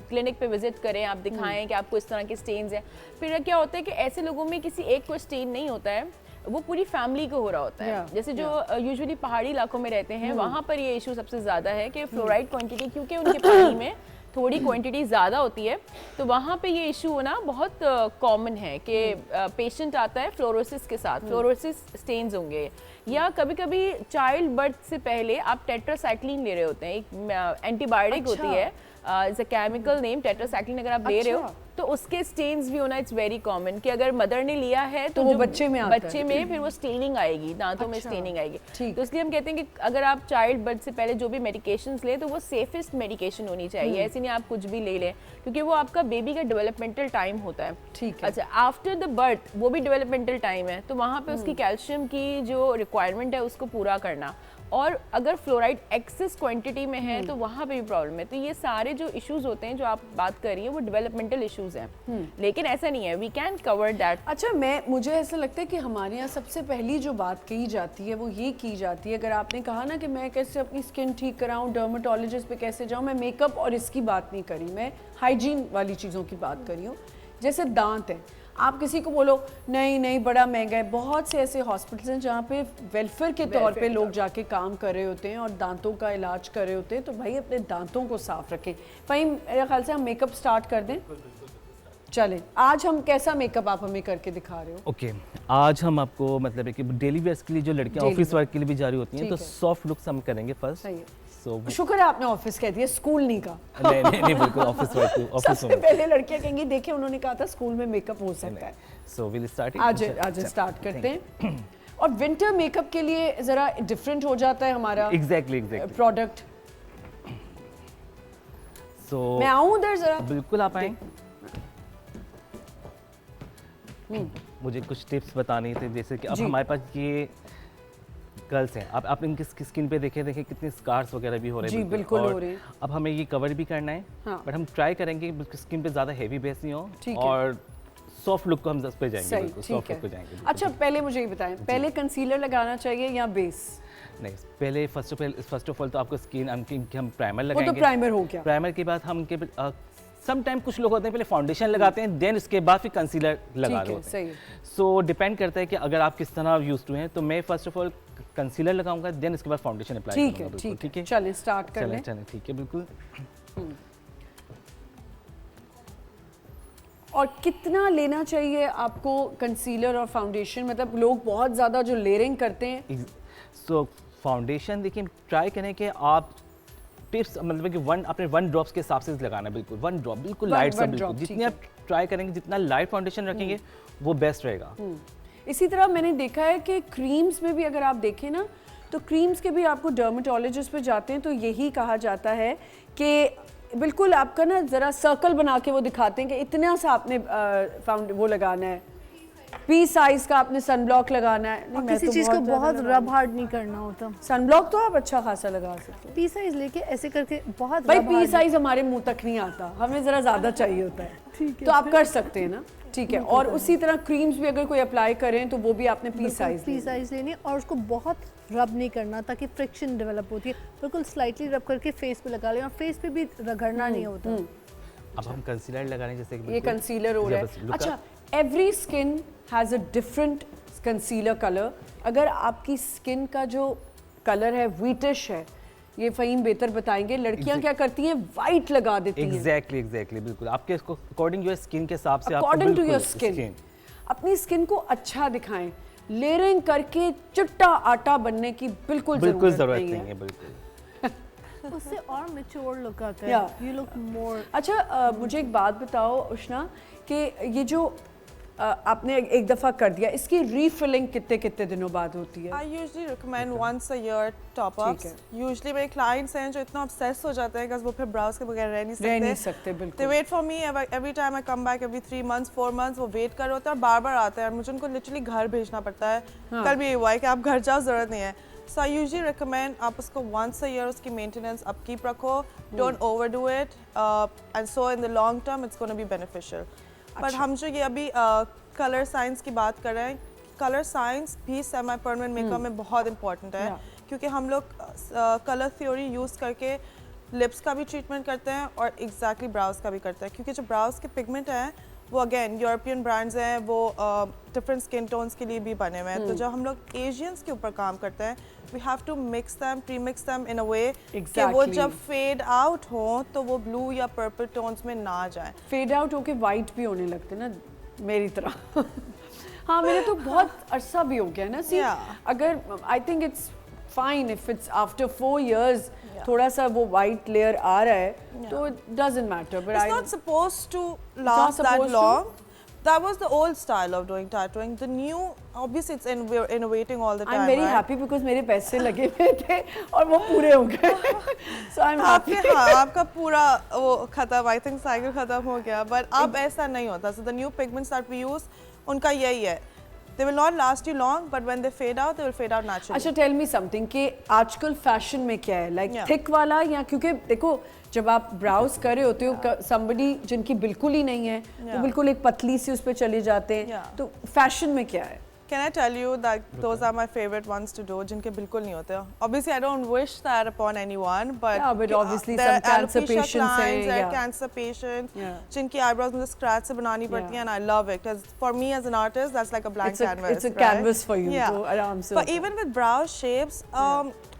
क्लिनिक पे विजिट करें, आप दिखाएं कि आपको इस तरह के स्टेन्स हैं. फिर क्या होता है कि ऐसे लोगों में किसी एक को स्टेन नहीं होता है, वो पूरी फैमिली को हो रहा होता है. जैसे जो यूजुअली पहाड़ी इलाकों में रहते हैं, वहाँ पर ये इशू सबसे ज़्यादा है कि फ्लोराइड क्वांटिटी, क्योंकि उनके पानी में थोड़ी क्वांटिटी ज़्यादा होती है, तो वहाँ पे ये इशू होना बहुत कॉमन है कि पेशेंट आता है फ्लोरोसिस के साथ, फ्लोरोसिस स्टेन्स होंगे, या कभी कभी चाइल्ड बर्थ से पहले आप टेट्रासाइक्लिन ले रहे होते हैं, एक एंटीबायोटिक होती है it's a chemical name tetracycline, अगर आप ले रहे हो तो उसके स्टेन्स भी होना इट्स वेरी कॉमन कि अगर मदर ने लिया है तो वो जो बच्चे में आता है। बच्चे में फिर वो स्टेनिंग आएगी, दांतों में स्टेनिंग आएगी। तो इसलिए हम कहते हैं कि अगर आप चाइल्ड बर्थ से पहले जो भी मेडिकेशंस ले तो वो सेफेस्ट मेडिकेशन होनी चाहिए, ऐसे नहीं आप कुछ भी ले लें, क्योंकि वो आपका बेबी का डेवलपमेंटल टाइम होता है। ठीक है। अच्छा, आफ्टर द बर्थ वो भी डेवलपमेंटल टाइम है, तो वहाँ पे उसकी कैल्शियम की जो रिक्वायरमेंट है उसको पूरा करना, और अगर फ्लोराइड एक्सेस क्वांटिटी में है तो वहाँ पे भी प्रॉब्लम है। तो ये सारे जो इश्यूज होते हैं जो आप बात कर रही हैं वो डेवलपमेंटल इश्यूज हैं, लेकिन ऐसा नहीं है, वी कैन कवर दैट। अच्छा, मुझे ऐसा लगता है कि हमारे यहाँ सबसे पहली जो बात कही जाती है वो ये की जाती है, अगर आपने कहा ना कि मैं कैसे अपनी स्किन ठीक कराऊं, डर्मेटोलॉजिस्ट पे कैसे जाऊं, मैं मेकअप और इसकी बात नहीं करी, मैं हाइजीन वाली चीज़ों की बात करी हूँ। जैसे दांत हैं, आप किसी को बोलो नहीं नहीं बड़ा महंगा है, बहुत से ऐसे हॉस्पिटल्स हैं जहाँ पे वेलफेयर के तौर पे लोग जाके काम कर रहे होते हैं और दांतों का इलाज कर रहे होते हैं, तो भाई अपने दांतों को साफ रखें। भाई मेरे ख्याल से हम मेकअप स्टार्ट कर दें। चलें, आज हम कैसा मेकअप आप हमें करके दिखा रहे हो? ओके, आज हम आपको मतलब है कि डेली वेयर्स के लिए जो लड़कियां ऑफिस वर्क के लिए भी जा रही होती हैं, तो सॉफ्ट लुक्स हम करेंगे फर्स्ट। सही है। शुक्र है आपने ऑफिस कह दिया, स्कूल नहीं कहा। नहीं बिल्कुल ऑफिस वर्क, ऑफिस सबसे पहले लड़कियां कहेंगी देखे उन्होंने कहा था स्कूल में मेकअप हो सकता है। So will start. आज स्टार्ट करते हैं। और विंटर मेकअप के लिए जरा डिफरेंट हो जाता है हमारा एग्जैक्टली प्रोडक्ट। सो मैं आऊं उधर जरा? बिल्कुल आप आएं। मुझे कुछ टिप्स बताने थे, जैसे कि अब हमारे पास ये गर्ल्स हैं, आप इनकी स्किन पे देखें कितने स्कार्स वगैरह भी हो रहे हैं। जी बिल्कुल हो रहे हैं। अब हमें ये कवर भी करना है, बट हम ट्राई करेंगे कि स्किन पे ज़्यादा हैवी बेस नहीं हो और सॉफ्ट लुक को हम उस पे जाएंगे, बिल्कुल सॉफ्ट लुक पे जाएंगे। अच्छा, पहले मुझे ये बताएं, पहले कंसीलर लगाना चाहिए या बेस? नहीं, पहले फर्स्ट ऑफ ऑल तो आपको स्किन हम प्राइमर लगाएंगे। वो तो प्राइमर हो गया। प्राइमर के बाद हम सम टाइम कुछ लोग होते हैं पहले फाउंडेशन लगाते हैं, देन उसके बाद फिर कंसीलर लगा रहे होते हैं। सो डिपेंड करता है कि अगर आप किस तरह यूज्ड टू हैं, तो मैं फर्स्ट ऑफ ऑल कंसीलर लगाऊंगा, देन उसके बाद फाउंडेशन अप्लाई करूंगा। ठीक है, चलें स्टार्ट कर लें। चलें, ठीक है, बिल्कुल। और कितना लेना चाहिए आपको कंसीलर और फाउंडेशन? मतलब लोग बहुत ज़्यादा जो लेयरिंग करते हैं। सो फाउंडेशन देखिए, ट्राई करें कि आप टिप्स मतलब कि अपने 1 ड्रॉप्स के हिसाब से लगाना, बिल्कुल 1 ड्रॉप, बिल्कुल लाइट सा, बिल्कुल जितनी आप ट्राई करेंगे, जितना लाइट फाउंडेशन रखेंगे वो बेस्ट रहेगा। इसी तरह मैंने देखा है कि क्रीम्स में भी अगर आप देखें ना, तो क्रीम्स के भी आपको डर्मेटोलॉजिस्ट पे जाते हैं तो यही कहा जाता है कि बिल्कुल आपका ना ज़रा सर्कल बना के वो दिखाते हैं कि इतना सा आपने वो लगाना है, पी साइज का आपने सनब्लॉक लगाना है। और किसी चीज़ को बहुत रब हार्ड नहीं करना होता। सनब्लॉक तो आप अच्छा खासा लगा सकते हो, पी साइज लेके ऐसे करके बहुत। भाई पी साइज हमारे मुंह तक नहीं आता, हमें ज़रा ज़्यादा चाहिए होता है। ठीक है, तो आप कर सकते हैं ना, ठीक है। और उसी तरह क्रीम्स भी अगर कोई अप्लाई करें तो वो भी आपने पी साइज लेनी और उसको बहुत रब नहीं करना ताकि फ्रिक्शन डेवलप होती है। बिल्कुल स्लाइटली रब करके फेस पे लगा लें, और फेस पे भी रगड़ना नहीं होता। अब हम कंसीलर लगा रहे हैं, जैसे कि ये कंसीलर हो रहा है। अच्छा, every skin has a different concealer colour. अगर आपकी स्किन का जो कलर है व्हीटिश है, ये फ़हीम बेहतर बताएंगे, लड़कियां क्या करती हैं, वाइट लगा देती हैं। एग्जैक्टली बिल्कुल आपके अकॉर्डिंग योर स्किन के हिसाब से, अकॉर्डिंग टू योर स्किन अपनी स्किन को अच्छा दिखाएं। लेयरिंग करके चिट्टा आटा बनने की बिल्कुल जरूरत नहीं है। बिल्कुल उससे और मैच्योर लुक आता है, यू लुक मोर। अच्छा, मुझे एक बात बताओ उष्णा कि ये जो आपने एक दफ़ा कर दिया, इसकी रीफिलिंग कितने दिनों बाद होती है? I usually recommend once a year top ups. Usually मेरे clients हैं जो इतना obsessed हो जाते हैं कि वो फिर ब्राउज के बगैर रह नहीं सकते। बिल्कुल। They wait for me every time I come back every 3 months 4 months, वो वेट कर रहे होते हैं और बार आते हैं और मुझे उनको लिटरली घर भेजना पड़ता है। कल भी ये हुआ है कि आप घर जाओ, जरूरत नहीं है। So I usually recommend आप उसको once a year उसकी maintenance upkeep रखो, don't overdo it, and so in the long term it's going to be beneficial. पर हम जो ये अभी कलर साइंस की बात कर रहे हैं, कलर साइंस भी सेमी परमानेंट मेकअप में बहुत इंपॉर्टेंट है, क्योंकि हम लोग कलर थ्योरी यूज़ करके लिप्स का भी ट्रीटमेंट करते हैं और एग्जैक्टली ब्राउज का भी करते हैं, क्योंकि जो ब्राउज के पिगमेंट हैं वो अगेन यूरोपियन ब्रांड्स हैं, वो डिफरेंट स्किन टोन्स के लिए भी बने हुए हैं। तो जब हम लोग एशियंस के ऊपर काम करते हैं, we have to mix them, pre mix them in a way कि वो जब फेड आउट हो तो वो ब्लू या पर्पल टोन्स में ना जाए। फेड आउट होके वाइट भी होने लगते ना मेरी तरह। हाँ, मेरे तो बहुत अरसा भी हो गया ना। सी अगर I think it's fine if it's after 4 years थोड़ा सा वो वाइट लेयर आ रहा है तो it doesn't matter. But It's not supposed to last that supposed to? long. That was the old style of doing tattooing. The new, obviously, we're innovating all the time. I'm very right? happy because मेरे पैसे लगे हुए थे और वो पूरे हो गए. So I'm happy. हाँ, आपका पूरा वो खत्म, I think cycle खत्म हो गया. But अब ऐसा नहीं होता. So the new pigments that we use, उनका यही है. They will not last you long, but when they fade out, they will fade out naturally. अच्छा tell me something कि आजकल फैशन में क्या है like Yeah. thick वाला या क्योंकि देखो जब आप ब्राउज कर रहे होते हो somebody जिनकी बिल्कुल ही नहीं है वो बिल्कुल एक पतली सी उस पर चले जाते हैं Yeah. तो फैशन में क्या है Can I tell you that those are my favorite ones to do, जिनके बिल्कुल नहीं होते. Obviously, I don't wish that upon anyone, but Yeah, but obviously there some are cancer alopecia patients हैं, clients, there are yeah. cancer patients, Yeah. जिनकी eyebrows मुझे scratch से बनानी पड़ती हैं, and I love it because for me as an artist, that's like a blank canvas. it's a right? canvas for you Yeah. तो आराम से But even with brow shapes,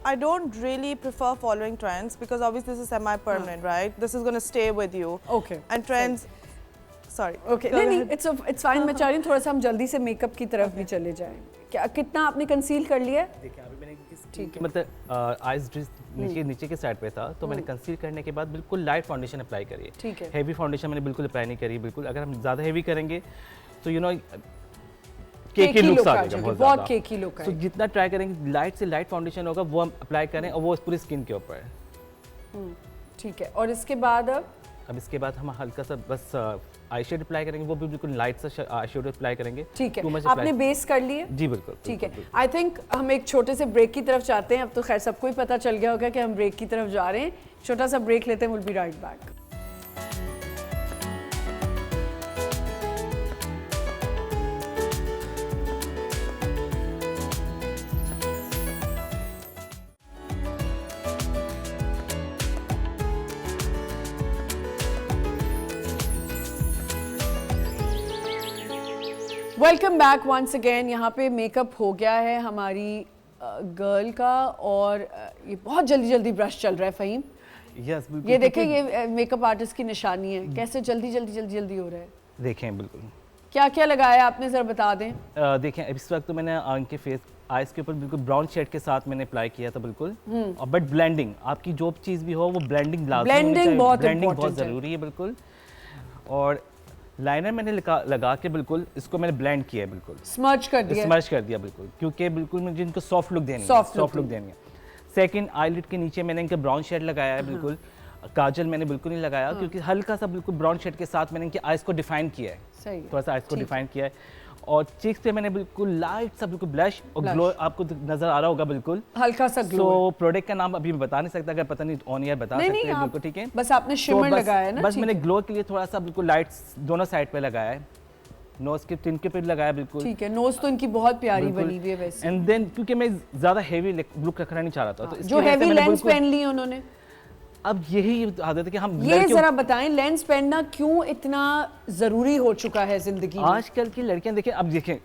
I don't really prefer following trends because obviously this is semi-permanent, right? This is going to stay with you. okay And trends, sorry. okay Go नहीं ahead. it's fine मैं चाह रही हूँ थोड़ा सा हम जल्दी से मेकअप की तरफ भी चले जाएं क्या कितना आपने कंसील कर लिया है देखिए अभी मैंने ठीक है मतलब आइज नीचे के साइड पे था तो मैंने कंसील करने के बाद बिल्कुल लाइट फाउंडेशन अप्लाई करी है. ठीक है. हेवी फाउंडेशन मैंने बिल्कुल अप्लाई नहीं करी. बिल्कुल अगर हम ज़्यादा हेवी करेंगे तो यू नो केकी लुक्स आ जाएगा बहुत केकी लुक तो जितना ट्राई करेंगे लाइट से लाइट फाउंडेशन होगा वो हम अप्लाई करें और वो पूरी स्किन के ऊपर है. ठीक है और इसके बाद अब इसके बाद हम हल्का सा बस आई शेड अप्लाई करेंगे वो भी बिल्कुल लाइट सा आई शेड अप्लाई करेंगे. ठीक Too है much आपने apply- बेस कर लिए जी बिल्कुल ठीक है बिल्कुल, आई थिंक हम एक छोटे से ब्रेक की तरफ जाते हैं अब तो खैर सबको ही पता चल गया होगा कि हम ब्रेक की तरफ जा रहे हैं छोटा सा ब्रेक लेते हैं will be right back welcome back once again यहाँ पे मेकअप हो गया है हमारी गर्ल का और ये बहुत जल्दी जल्दी ब्रश चल रहा है फ़हीम यस बिल्कुल. ये देखें ये मेकअप आर्टिस्ट की निशानी है कैसे जल्दी हो रहा है देखें बिल्कुल क्या क्या लगाया आपने ज़रा बता दें देखें इस वक्त तो मैंने इनके फेस आइज के ऊपर बिल्कुल ब्राउन शेड के साथ मैंने अप्लाई किया था बिल्कुल और बट ब्लेंडिंग आपकी जो चीज़ भी हो वो ब्लेंडिंग लाजमी होनी चाहिए. ब्लेंडिंग बहुत ज़रूरी है बिल्कुल. और लाइनर मैंने लगा के बिल्कुल इसको मैंने ब्लेंड किया है बिल्कुल स्मर्च कर दिया बिल्कुल क्योंकि बिल्कुल मुझे इनको सॉफ्ट लुक देनी है Soft look देनी है. सेकंड आईलिड के नीचे मैंने इनका ब्राउन शेड लगाया है बिल्कुल. काजल मैंने बिल्कुल नहीं लगाया क्योंकि हल्का सा बिल्कुल ब्राउन शेड के साथ मैंने इनकी आइज को डिफाइन किया है. सही थोड़ा सा आइज को डिफाइन किया है और चीक्स पे मैंने बिल्कुल लाइट सा बिल्कुल ब्लश और ग्लो आपको नजर आ रहा होगा बिल्कुल हल्का सा ग्लो तो प्रोडक्ट का नाम अभी मैं बता नहीं सकता अगर पता नहीं ऑन एयर बता सकते हैं बिल्कुल ठीक है बस आपने शिमर लगाया है ना बस मैंने ग्लो के लिए थोड़ा सा बिल्कुल लाइट दोनों साइड पे लगाया है नोज के टिन के पे लगाया बिल्कुल ठीक है नोज तो इनकी बहुत प्यारी बनी हुई है वैसे एंड देन क्योंकि मैं ज्यादा हेवी लुक रखना नहीं चाह रहा था तो जो हेवी लेंस पहन ली उन्होंने अब यही आदत है कि हम ये जरा बताएं लेंस पहनना क्यों इतना जरूरी हो चुका है जिंदगी में आजकल की लड़कियां देखें अब देखें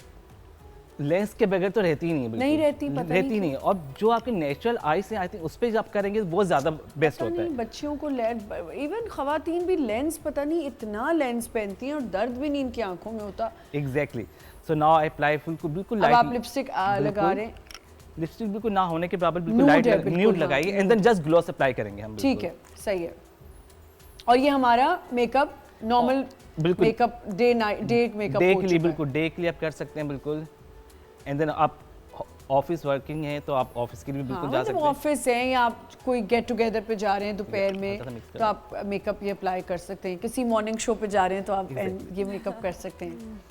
लेंस के बगैर तो रहती ही नहीं बिल्कुल नहीं रहती पता रहती नहीं और जो आपके नेचुरल आई से आई थिंक उस पर आप करेंगे वो ज्यादा बेस्ट होता है बच्चियों को इवन खवातीन भी लेंस पता नहीं इतना लेंस पहनती हैं और दर्द भी नहीं इनकी आंखों में होता exactly so now I apply बिल्कुल अब लाइट आप लिपस्टिक लगा रहे हैं लिपस्टिक बिल्कुल ना होने के बराबर बिल्कुल Nude लाइट है, बिल्कुल, न्यूड हाँ, लगाइए and then just gloss apply करेंगे हम ठीक है सही है और ये हमारा मेकअप नॉर्मल बिल्कुल मेकअप डे मेकअप डे के लिए बिल्कुल डे के लिए आप कर सकते हैं बिल्कुल एंड देन आप ऑफिस वर्किंग है तो आप ऑफिस के लिए भी बिल्कुल जा सकते हैं ऑफिस है या आप कोई गेट टुगेदर पे जा रहे हैं दोपहर में अच्छा, mix तो आप मेकअप ये अप्लाई कर सकते हैं किसी मॉर्निंग शो पे जा रहे हैं तो आप ये मेकअप कर सकते हैं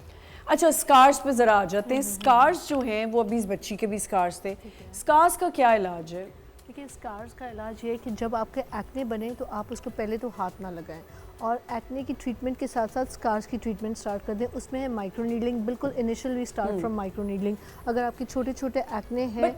अच्छा स्कार्स पे ज़रा आ जाते हैं स्कार्स जो हैं वो अभी इस बच्ची के भी स्कार्स थे स्कार्स का क्या इलाज है देखिए स्कार्स का इलाज ये है कि जब आपके एक्ने बने तो आप उसको पहले तो हाथ ना लगाएं और एक्ने की ट्रीटमेंट के साथ साथ स्कार्स की ट्रीटमेंट स्टार्ट कर दें उसमें है माइक्रो नीडलिंग बिल्कुल initially start from micro needling अगर आपके छोटे छोटे एक्ने हैं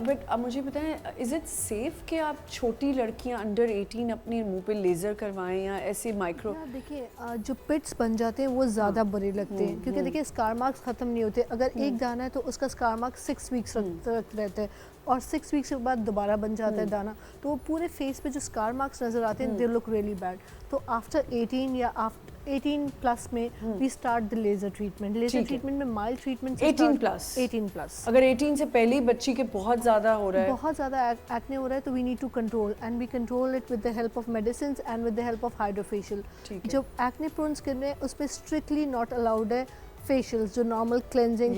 बट मुझे बताएं इज इट सेफ कि आप छोटी लड़कियां अंडर 18 अपने मुंह पे लेज़र करवाएं या ऐसे माइक्रो देखिए जो पिट्स बन जाते हैं वो ज़्यादा बुरे लगते हैं क्योंकि देखिए स्कार मार्क्स ख़त्म नहीं होते अगर एक दाना है तो उसका स्कार मार्क्स 6 वीक्स तक रहता है और 6 वीक्स के बाद दोबारा बन जाता है दाना, तो वो पूरे फेस पे जो स्कार मार्क्स नज़र आते हैं, दे लुक रियली बैड। तो आफ्टर 18 या आफ्टर 18 प्लस में we start the laser treatment. Laser treatment में माइल्ड ट्रीटमेंट 18 प्लस। 18 प्लस अगर 18 से पहले ही बच्ची के बहुत ज़्यादा हो रहा है, बहुत ज़्यादा एक्ने हो रहा है, तो we need to control, and we control it with the help of medicine and with the help of hydrofacial. जो एक्ने प्रोन स्किन है उस पर स्ट्रिक्टली नॉट अलाउड है फेशियल्स, जो नॉर्मल क्लेंजिंग,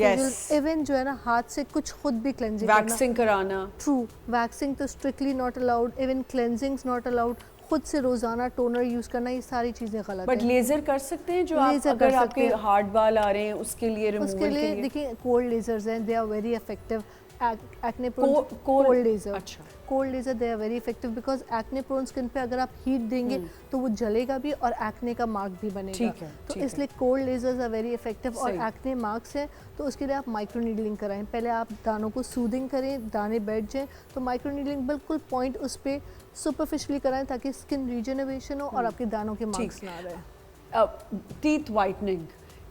इवन जो है ना हाथ से कुछ खुद भी क्लेंजिंग वैक्सिंग कराना, ट्रू, वैक्सिंग तो strictly not allowed, even cleansings not allowed, खुद से रोजाना टोनर यूज करना, ये सारी चीजें गलत है। बट लेजर कर सकते हैं जो आप अगर आपके हार्ड बाल आ रहे हैं उसके लिए रिमूवल के लिए? देखिए कोल्ड लेजर्स हैं, they are very effective. Acne prone cold laser, अच्छा, cold laser they are very effective because acne prone skin पे अगर आप हीट देंगे तो वो जलेगा भी और एक्ने का मार्क भी बनेगा। तो इसलिए cold lasers are very effective. और एक्ने मार्क्स है तो उसके लिए आप माइक्रो नीडलिंग कराएं, पहले आप दानों को सूदिंग करें, दाने बैठ जाएं, तो माइक्रो नीडलिंग बिल्कुल पॉइंट उस पर सुपरफिशली कराएं ताकि स्किन रीजनरेशन हो और आपके दानों के मार्क्स ना रहे। टीथ वाइटनिंग,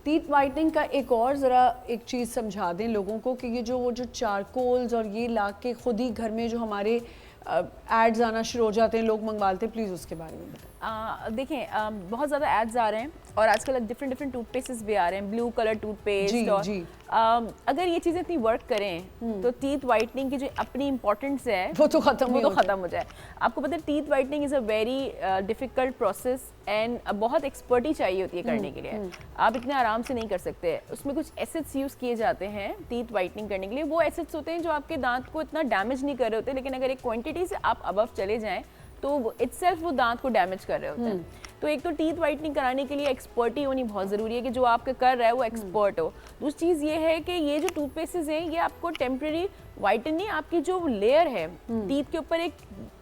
टीथ वाइटनिंग का एक और ज़रा एक चीज़ समझा दें लोगों को कि ये जो चारकोल्स और ये ला के खुद ही घर में जो हमारे एड्स आना शुरू हो जाते हैं, लोग मंगवाते हैं, प्लीज़ उसके बारे में बताएं। देखें बहुत ज़्यादा एड्स आ रहे हैं और आजकल डिफरेंट टूथपेस्ट्स भी आ रहे हैं, ब्लू कलर टूथपेस्ट, और अगर ये चीज़ें इतनी वर्क करें तो टीथ वाइटनिंग की जो अपनी इंपॉर्टेंस है वो तो ख़त्म हो जाए। आपको पता है teeth whitening is a very difficult process and बहुत एक्सपर्टी चाहिए होती है करने के लिए। आप इतने आराम से नहीं कर सकते। उसमें कुछ एसिड्स यूज़ किए जाते हैं टीथ वाइटनिंग करने के लिए। वो एसिड्स होते हैं जो आपके दांत को इतना डैमेज नहीं कर रहे होते, लेकिन अगर एक क्वान्टिटी से आप अबव चले जाएँ तो इटसेल्फ वो दांत को डैमेज कर रहे होते हैं। तो एक तो टीथ वाइटनिंग कराने के लिए एक्सपर्टी होनी बहुत ज़रूरी है कि जो आपका कर रहा है वो एक्सपर्ट हो। दूसरी चीज़ ये है कि ये जो टूथपेस्ट्स हैं ये आपको टेम्प्रेरी वाइटन नहीं, आपकी जो लेयर है टीथ के ऊपर एक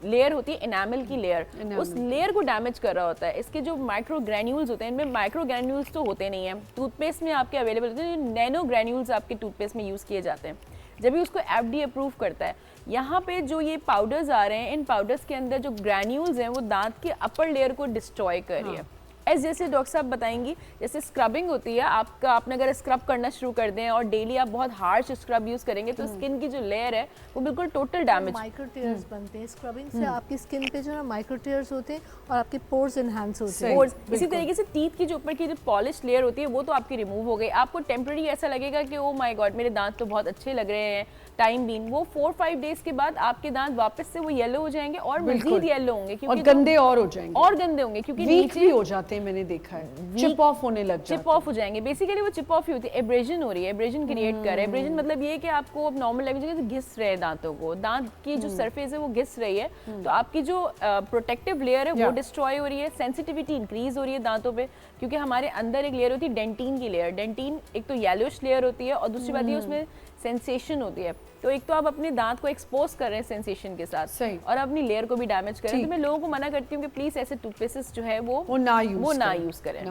लेयर होती है एनामल की लेयर, उस लेयर को डैमेज कर रहा होता है। इसके जो माइक्रो ग्रैन्यूल्स होते हैं, इनमें माइक्रो ग्रैन्यूल्स तो होते नहीं हैं, टूथपेस्ट में आपके अवेलेबल होते हैं, नैनो ग्रैन्यूल्स आपके टूथपेस्ट में यूज़ किए जाते हैं जब भी उसको FDA अप्रूव करता है। यहाँ पे जो ये पाउडर्स आ रहे हैं, इन पाउडर्स के अंदर जो ग्रैन्यूल्स हैं वो दांत के अपर लेयर को डिस्ट्रॉय कर रही है। जैसे डॉक्टर साहब बताएंगी, जैसे स्क्रबिंग होती है, आपने अगर स्क्रब करना शुरू कर दें और डेली आप बहुत हार्श स्क्रब यूज करेंगे तो स्किन की जो लेयर है वो बिल्कुल टोटल डैमेज, माइक्रो टीयर्स बनते हैं। स्क्रबिंग से आपकी स्किन पे जो है माइक्रो टीयर्स होते हैं और आपके पोर्स एनहांस होते हैं। इसी तरीके से टीथ की जो ऊपर की जो पॉलिश लेयर होती है वो तो आपकी रिमूव हो गई। आपको टेम्पररी ऐसा लगेगा कि ओ माय गॉड मेरे दांत तो बहुत अच्छे लग रहे हैं टाइम बीन, वो 4-5 डेज के बाद आपके दांत वापस से वो येलो हो जाएंगे और मजीद येलो होंगे, क्योंकि और गंदे और हो जाएंगे, और गंदे होंगे क्योंकि नीचे हो जाते हैं, मैंने देखा है, चिप ऑफ होने लग जाते हैं। चिप ऑफ हो जाएंगे, बेसिकली वो चिप ऑफ ही होती है, एब्रेजन हो रही है, एब्रेजन क्रिएट कर रहा है। एब्रेजन मतलब ये है कि आपको अब नॉर्मल लैंग्वेज में घिस रहे हैं दांतों को, दांत की जो सरफेस है वो घिस रही है, तो आपकी जो प्रोटेक्टिव लेयर है वो डिस्ट्रॉय हो रही है, सेंसिटिविटी इंक्रीज हो रही है दांतों पे, क्योंकि हमारे अंदर एक लेयर होती है डेंटिन की लेयर। डेंटिन एक तो येलोइश लेयर होती है और दूसरी बात ये उसमें सेंसेशन होती है। तो एक तो आप अपने दांत को एक्सपोज कर रहे हैं सेंसेशन के साथ सही, और अपनी लेयर को भी डैमेज कर रहे हैं। तो मैं लोगों को मना करती हूँ कि प्लीज ऐसे टूथपेस्ट जो है वो ना यूज करें।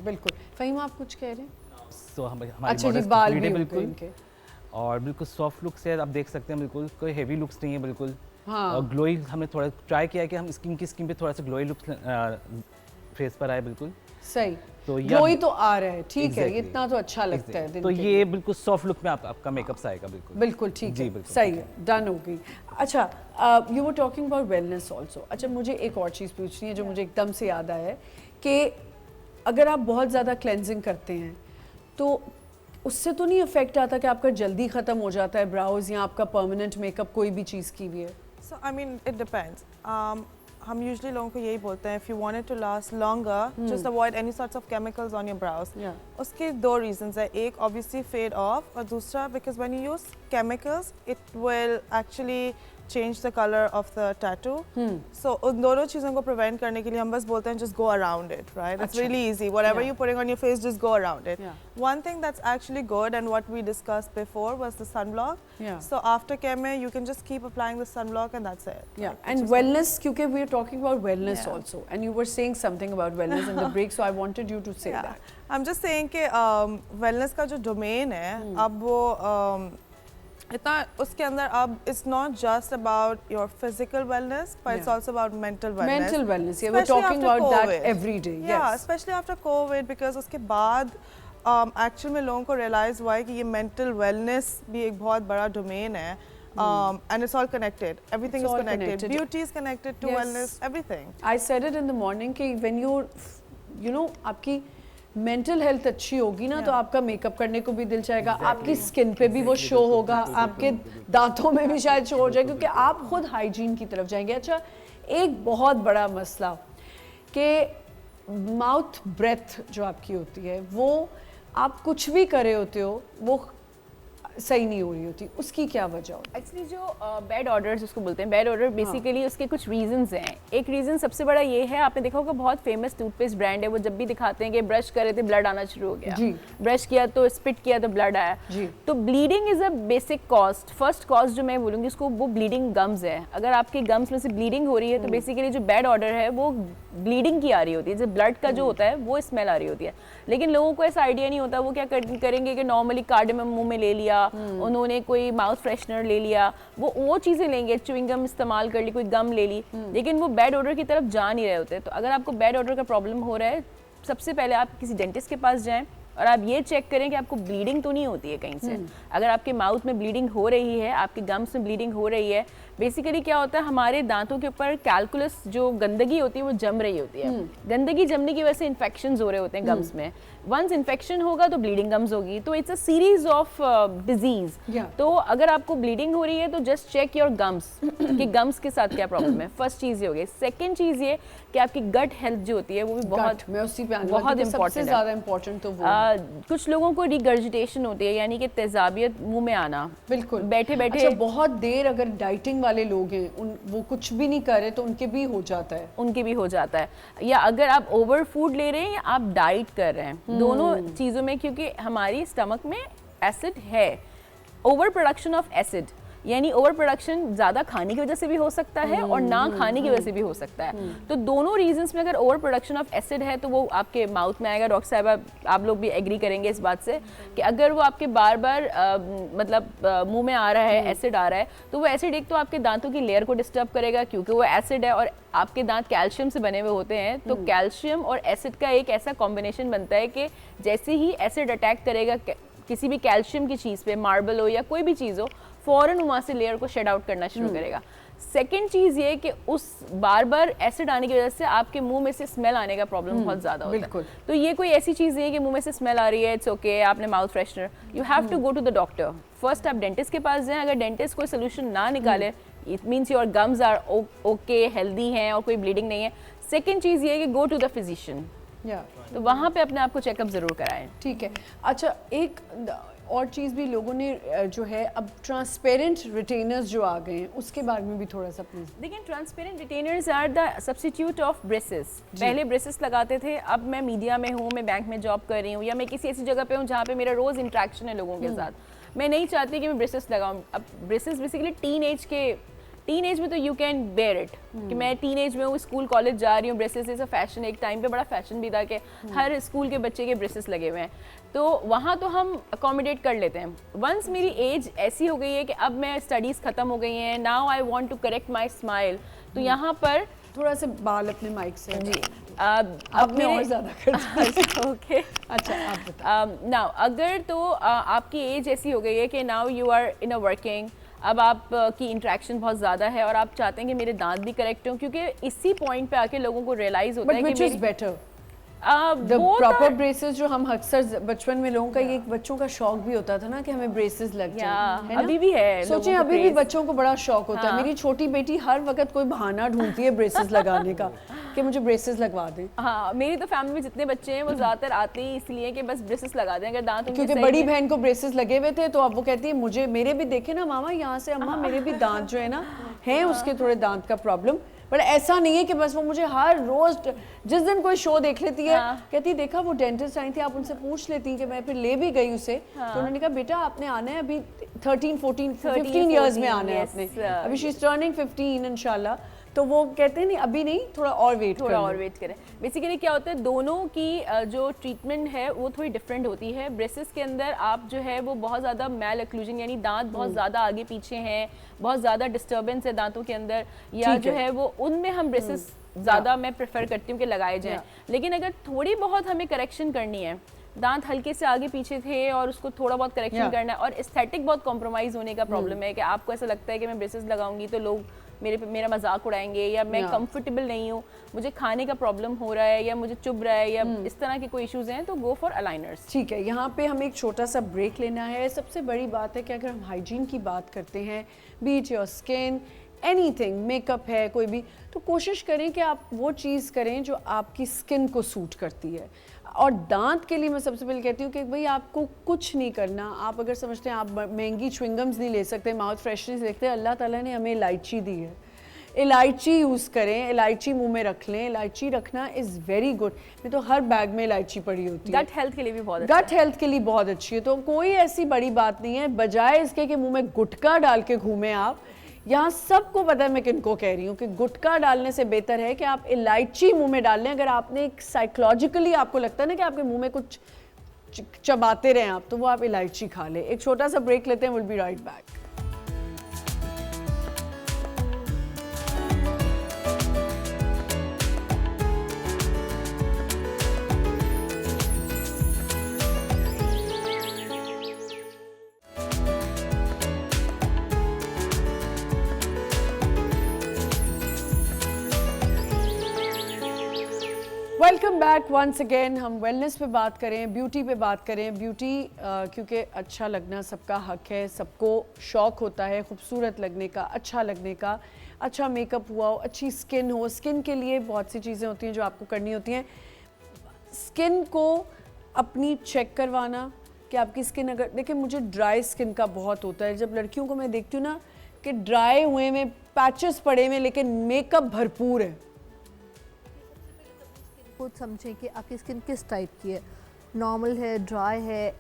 बिल्कुल। फहीम आप कुछ कह रहे हैं? तो हमारे अच्छा जी, बाल भी बिल्कुल और बिल्कुल सॉफ्ट लुक्स है, आप देख सकते हैं, बिल्कुल कोई हेवी लुक्स नहीं है बिल्कुल। हाँ। और ग्लोई हमने थोड़ा ट्राई किया है कि हम स्किन पे थोड़ा सा ग्लोई लुक फेस पर आए बिल्कुल सही। तो ग्लोई तो आ रहा है, ठीक है, इतना तो अच्छा लगता है। तो ये बिल्कुल सॉफ्ट लुक में आपका मेकअप आएगा बिल्कुल। बिल्कुल ठीक है, सही है, डन हो गई। अच्छा, you were talking about wellness also. अच्छा, मुझे एक और चीज़ पूछनी है जो मुझे एकदम से याद आया है कि अगर आप बहुत ज़्यादा क्लेंजिंग करते हैं तो उससे तो नहीं अफेक्ट आता कि आपका जल्दी ख़त्म हो जाता है ब्राउज या आपका परमानेंट मेकअप कोई भी चीज़ की भी है? So I mean it depends. हम यूजुअली लोगों को यही बोलते हैं, if you want it to last longer, just avoid any sorts of chemicals on your brows. उसके दो reasons है, एक obviously fade off और दूसरा because when you use chemicals it will actually change the color of the tattoo. So उन दोनों चीज़ों को prevent करने के लिए हम बस बोलते हैं just go around it, right? It's really easy. Whatever you're putting on your face, just go around it. One thing that's actually good and what we discussed before was the sunblock. So after chemo, you can just keep applying the sunblock and that's it. And wellness, क्योंकि we are talking about wellness also, and you were saying something about wellness in the break, so I wanted you to say that. I'm just saying कि wellness का जो domain है, अब वो इतना उसके अंदर अब it's not just about your physical wellness, but it's also about mental wellness. Mental wellness, yeah, we're talking about that every day. Yeah, especially after COVID, because उसके बाद actually में लोगों को realize हुआ है कि ये mental wellness भी एक बहुत बड़ा domain है. and it's all connected. Everything It's is all connected. connected. Beauty is connected to Yes. wellness. Everything. I said it in the morning कि when you know आपकी मेंटल हेल्थ अच्छी होगी ना तो आपका मेकअप करने को भी दिल चाहेगा, आपकी स्किन पे भी वो शो होगा, आपके दांतों में भी शायद शो हो जाए क्योंकि आप खुद हाइजीन की तरफ जाएंगे। अच्छा, एक बहुत बड़ा मसला कि माउथ ब्रेथ जो आपकी होती है वो आप कुछ भी कर रहे होते हो वो सही नहीं हो रही होती, उसकी क्या वजह होती है? एक्चुअली जो बेड ऑर्डर्स उसको बोलते हैं, बेड ऑर्डर बेसिकली उसके कुछ रीजंस हैं। एक रीज़न सबसे बड़ा ये है, आपने देखा होगा बहुत फेमस टूथपेस्ट ब्रांड है, वो जब भी दिखाते हैं कि ब्रश कर रहे थे ब्लड आना शुरू हो गया, जी। ब्रश किया तो स्पिट किया तो ब्लड आया। जी। तो bleeding is a basic cost. First cost जो मैं बोलूँगी उसको, वो ब्लीडिंग गम्स है। अगर आपके गम्स में से ब्लीडिंग हो रही है तो बेसिकली जो बेड ऑर्डर है वो ब्लीडिंग की आ रही होती है, जब ब्लड का जो होता है वो स्मेल आ रही होती है। लेकिन लोगों को ऐसा आइडिया नहीं होता, वो क्या करेंगे कि नॉर्मली कार्डेमम मुंह में ले लिया, उन्होंने कोई माउथ फ्रेशनर ले लिया, वो चीज़ें लेंगे, च्युइंग गम इस्तेमाल कर ली, कोई गम ले ली, लेकिन वो बेड ऑर्डर की तरफ जा नहीं रहे होते। तो अगर आपको बेड ऑर्डर का प्रॉब्लम हो रहा है, सबसे पहले आप किसी डेंटिस्ट के पास जाएं और आप ये चेक करें कि आपको ब्लीडिंग तो नहीं होती है कहीं से। अगर आपके माउथ में ब्लीडिंग हो रही है, आपके गम्स में ब्लीडिंग हो रही है, बेसिकली क्या होता है, हमारे दांतों के ऊपर कैलकुलस जो गंदगी होती है वो जम रही होती है। गंदगी जमने की वजह से इन्फेक्शंस हो रहे होते हैं गम्स में। वंस इन्फेक्शन होगा तो ब्लीडिंग गम्स होगी, तो it's a series of disease. तो अगर आपको ब्लीडिंग हो रही है तो जस्ट चेक योर गम्स कि गम्स के साथ क्या प्रॉब्लम है। फर्स्ट चीज़ ये हो गई। सेकेंड चीज़ ये कि आपकी गट हेल्थ जो होती है वो भी बहुत सबसे ज़्यादा इम्पोर्टेंट। तो वो कुछ लोगों को रिगर्जिटेशन होती है, यानी कि तेजाबियत मुंह में आना, बिल्कुल बैठे बैठे। अच्छा, बहुत देर अगर डाइटिंग वाले लोग हैं, वो कुछ भी नहीं कर रहे तो उनके भी हो जाता है। उनके भी हो जाता है, या अगर आप ओवर फूड ले रहे हैं या आप डाइट कर रहे हैं, दोनों चीज़ों में, क्योंकि हमारी स्टमक में एसिड है। ओवर प्रोडक्शन ऑफ एसिड यानी ओवर प्रोडक्शन ज़्यादा खाने की वजह से भी हो सकता है और ना खाने की वजह से भी हो सकता है। तो दोनों रीजंस में अगर ओवर प्रोडक्शन ऑफ एसिड है तो वो आपके माउथ में आएगा। डॉक्टर साहब आप लोग भी एग्री करेंगे इस बात से कि अगर वो आपके बार बार मतलब मुंह में आ रहा है, एसिड आ रहा है, तो वो एसिड एक तो आपके दांतों की लेयर को डिस्टर्ब करेगा क्योंकि वो एसिड है और आपके दांत कैल्शियम से बने हुए होते हैं। तो कैल्शियम और एसिड का एक ऐसा कॉम्बिनेशन बनता है कि जैसे ही एसिड अटैक करेगा किसी भी कैल्शियम की चीज़ पे, मार्बल हो या कोई भी चीज़ हो, फ़ौरन वहाँ से लेयर को शेड आउट करना शुरू करेगा। सेकेंड चीज़ ये कि उस बार बार एसिड आने की वजह से आपके मुंह में से स्मेल आने का प्रॉब्लम बहुत ज़्यादा होता है। तो ये कोई ऐसी चीज़ नहीं है कि मुंह में से स्मेल आ रही है, इट्स ओके, आपने mouth freshener, you have to go to the doctor. First आप डेंटिस्ट के पास जाएं, अगर डेंटिस्ट कोई सोल्यूशन ना निकाले, it means your gums are okay, healthy हैं और कोई ब्लीडिंग नहीं है। सेकेंड चीज़ ये है कि गो टू द फिजिशियन, तो वहाँ पे अपने आप को चेकअप ज़रूर कराएं। ठीक है। अच्छा, एक और चीज़ भी लोगों ने जो है, अब ट्रांसपेरेंट रिटेनर्स जो आ गए हैं उसके बारे में भी थोड़ा सा प्लीज। देखिए, transparent retainers are the substitute of braces. पहले ब्रेसेस लगाते थे, अब मैं मीडिया में हूँ, मैं बैंक में जॉब कर रही हूँ या मैं किसी ऐसी जगह पे हूँ जहाँ पे मेरा रोज़ इंट्रैक्शन है लोगों के साथ, मैं नहीं चाहती कि मैं ब्रेसेस लगाऊँ। अब ब्रेसेस बेसिकली टीन एज में तो यू कैन बेयर इट कि मैं टीन एज में हूँ, स्कूल कॉलेज जा रही हूँ, ब्रेसेस इज अ फैशन। एक टाइम पे बड़ा फैशन भी था कि हर स्कूल के बच्चे के ब्रेसेस लगे हुए हैं, तो वहाँ तो हम अकोमोडेट कर लेते हैं। वंस मेरी एज ऐसी हो गई है कि अब मैं स्टडीज़ ख़त्म हो गई हैं, now I want to correct my smile, तो यहाँ पर थोड़ा सा बाल अपने माइक से जी अब मैं और ज़्यादा करता हूँ। ओके, अच्छा, आप बताओ। नाउ अगर तो आपकी एज ऐसी हो गई है कि now you are in a working, अब आप की इंटरेक्शन बहुत ज़्यादा है और आप चाहते हैं कि मेरे दांत भी करेक्ट हों, क्योंकि इसी पॉइंट पे आके लोगों को रियलाइज़ होता है कि बेटर द प्रॉपर ब्रेसेस जो हम अक्सर बचपन में लोगों का ये बच्चों का शौक भी होता था ना कि हमें ब्रेसेस लग जाए, अभी भी है। सोचिए, अभी भी बच्चों को बड़ा शौक होता है। मेरी छोटी बेटी हर वक्त कोई बहाना ढूंढती है ब्रेसेस लगाने का कि मुझे ब्रेसेस लगवा दें। हाँ, मेरी तो फैमिली में जितने बच्चे हैं वो ज़्यादातर आते ही इसलिए कि बस ब्रेसेस लगा दें अगर दांत, क्योंकि बड़ी बहन को ब्रेसेस लगे हुए थे तो अब वो कहती है मुझे, मेरे भी देखे ना मामा, यहाँ से अम्मा मेरे भी दांत जो है ना है उसके थोड़े दांत का प्रॉब्लम। बट ऐसा नहीं है कि बस वो मुझे हर रोज, जिस दिन कोई शो देख लेती है कहती देखा वो डेंटिस्ट आई थी, आप उनसे पूछ लेती कि मैं फिर ले भी गई उसे। तो उन्होंने कहा बेटा आपने आना है अभी 13, 14, 15 इयर्स में आना है आपने, अभी शी इज टर्निंग 15 इंशाल्लाह। तो वो कहते हैं नहीं अभी नहीं, थोड़ा और वेट करें। बेसिकली क्या होता है, दोनों की जो ट्रीटमेंट है वो थोड़ी डिफरेंट होती है। ब्रेसेस के अंदर आप जो है वो बहुत ज़्यादा मैल ओक्लूजन यानी दांत बहुत ज़्यादा आगे पीछे हैं, बहुत ज़्यादा डिस्टर्बेंस है दांतों के अंदर, या जो है वो उनमें हम ब्रेसेस ज़्यादा मैं प्रेफर करती हूँ कि लगाए जाएँ। लेकिन अगर थोड़ी बहुत हमें करेक्शन करनी है दांत हल्के से आगे पीछे थे और उसको थोड़ा बहुत करेक्शन करना है, और एस्थेटिक बहुत कॉम्प्रोमाइज़ होने का प्रॉब्लम है कि आपको ऐसा लगता है कि मैं ब्रेसेस लगाऊंगी तो लोग मेरा मजाक उड़ाएंगे, या मैं कंफर्टेबल नहीं हूँ, मुझे खाने का प्रॉब्लम हो रहा है, या मुझे चुभ रहा है, या इस तरह के कोई इश्यूज हैं, तो गो फॉर अलाइनर्स। ठीक है, यहाँ पे हमें एक छोटा सा ब्रेक लेना है। सबसे बड़ी बात है कि अगर हम हाइजीन की बात करते हैं, beat your skin, anything, makeup है कोई भी, तो कोशिश करें कि आप वो चीज़ करें जो आपकी स्किन को सूट करती है। और दांत के लिए मैं सबसे पहले कहती हूँ कि भाई आपको कुछ नहीं करना। आप अगर समझते हैं आप महंगी च्युइंगम्स नहीं ले सकते, माउथ फ्रेशनर्स देखते हैं, अल्लाह ताला ने हमें इलायची दी है, इलायची यूज़ करें, इलायची मुंह में रख लें। इलायची रखना इज़ वेरी गुड। मैं तो हर बैग में इलायची पड़ी होती है, गट हेल्थ के लिए भी बहुत गट हेल्थ के लिए बहुत अच्छी है। तो कोई ऐसी बड़ी बात नहीं है, बजाय इसके कि मुंह में गुटखा डाल के घूमें आप। यहाँ सबको पता है मैं किनको कह रही हूँ कि गुटखा डालने से बेहतर है कि आप इलायची मुंह में डाल लें। अगर आपने एक साइकोलॉजिकली आपको लगता है ना कि आपके मुंह में कुछ चबाते रहें आप, तो वो आप इलायची खा लें। एक छोटा सा ब्रेक लेते हैं, will be right back. Welcome back once again. हम वेलनेस पे बात करें, ब्यूटी पे बात करें। ब्यूटी क्योंकि अच्छा लगना सबका हक है, सबको शौक़ होता है खूबसूरत लगने का, अच्छा लगने का, अच्छा मेकअप हुआ हो, अच्छी स्किन हो। स्किन के लिए बहुत सी चीज़ें होती हैं जो आपको करनी होती हैं। स्किन को अपनी चेक करवाना कि आपकी स्किन, अगर देखिए मुझे ड्राई स्किन का बहुत होता है। जब लड़कियों को मैं देखती हूँ ना कि ड्राई हुए में, पैचेस पड़े हुए, लेकिन मेकअप भरपूर है। खुद समझें कि आपकी स्किन किस टाइप की है, नॉर्मल है, ड्राई है,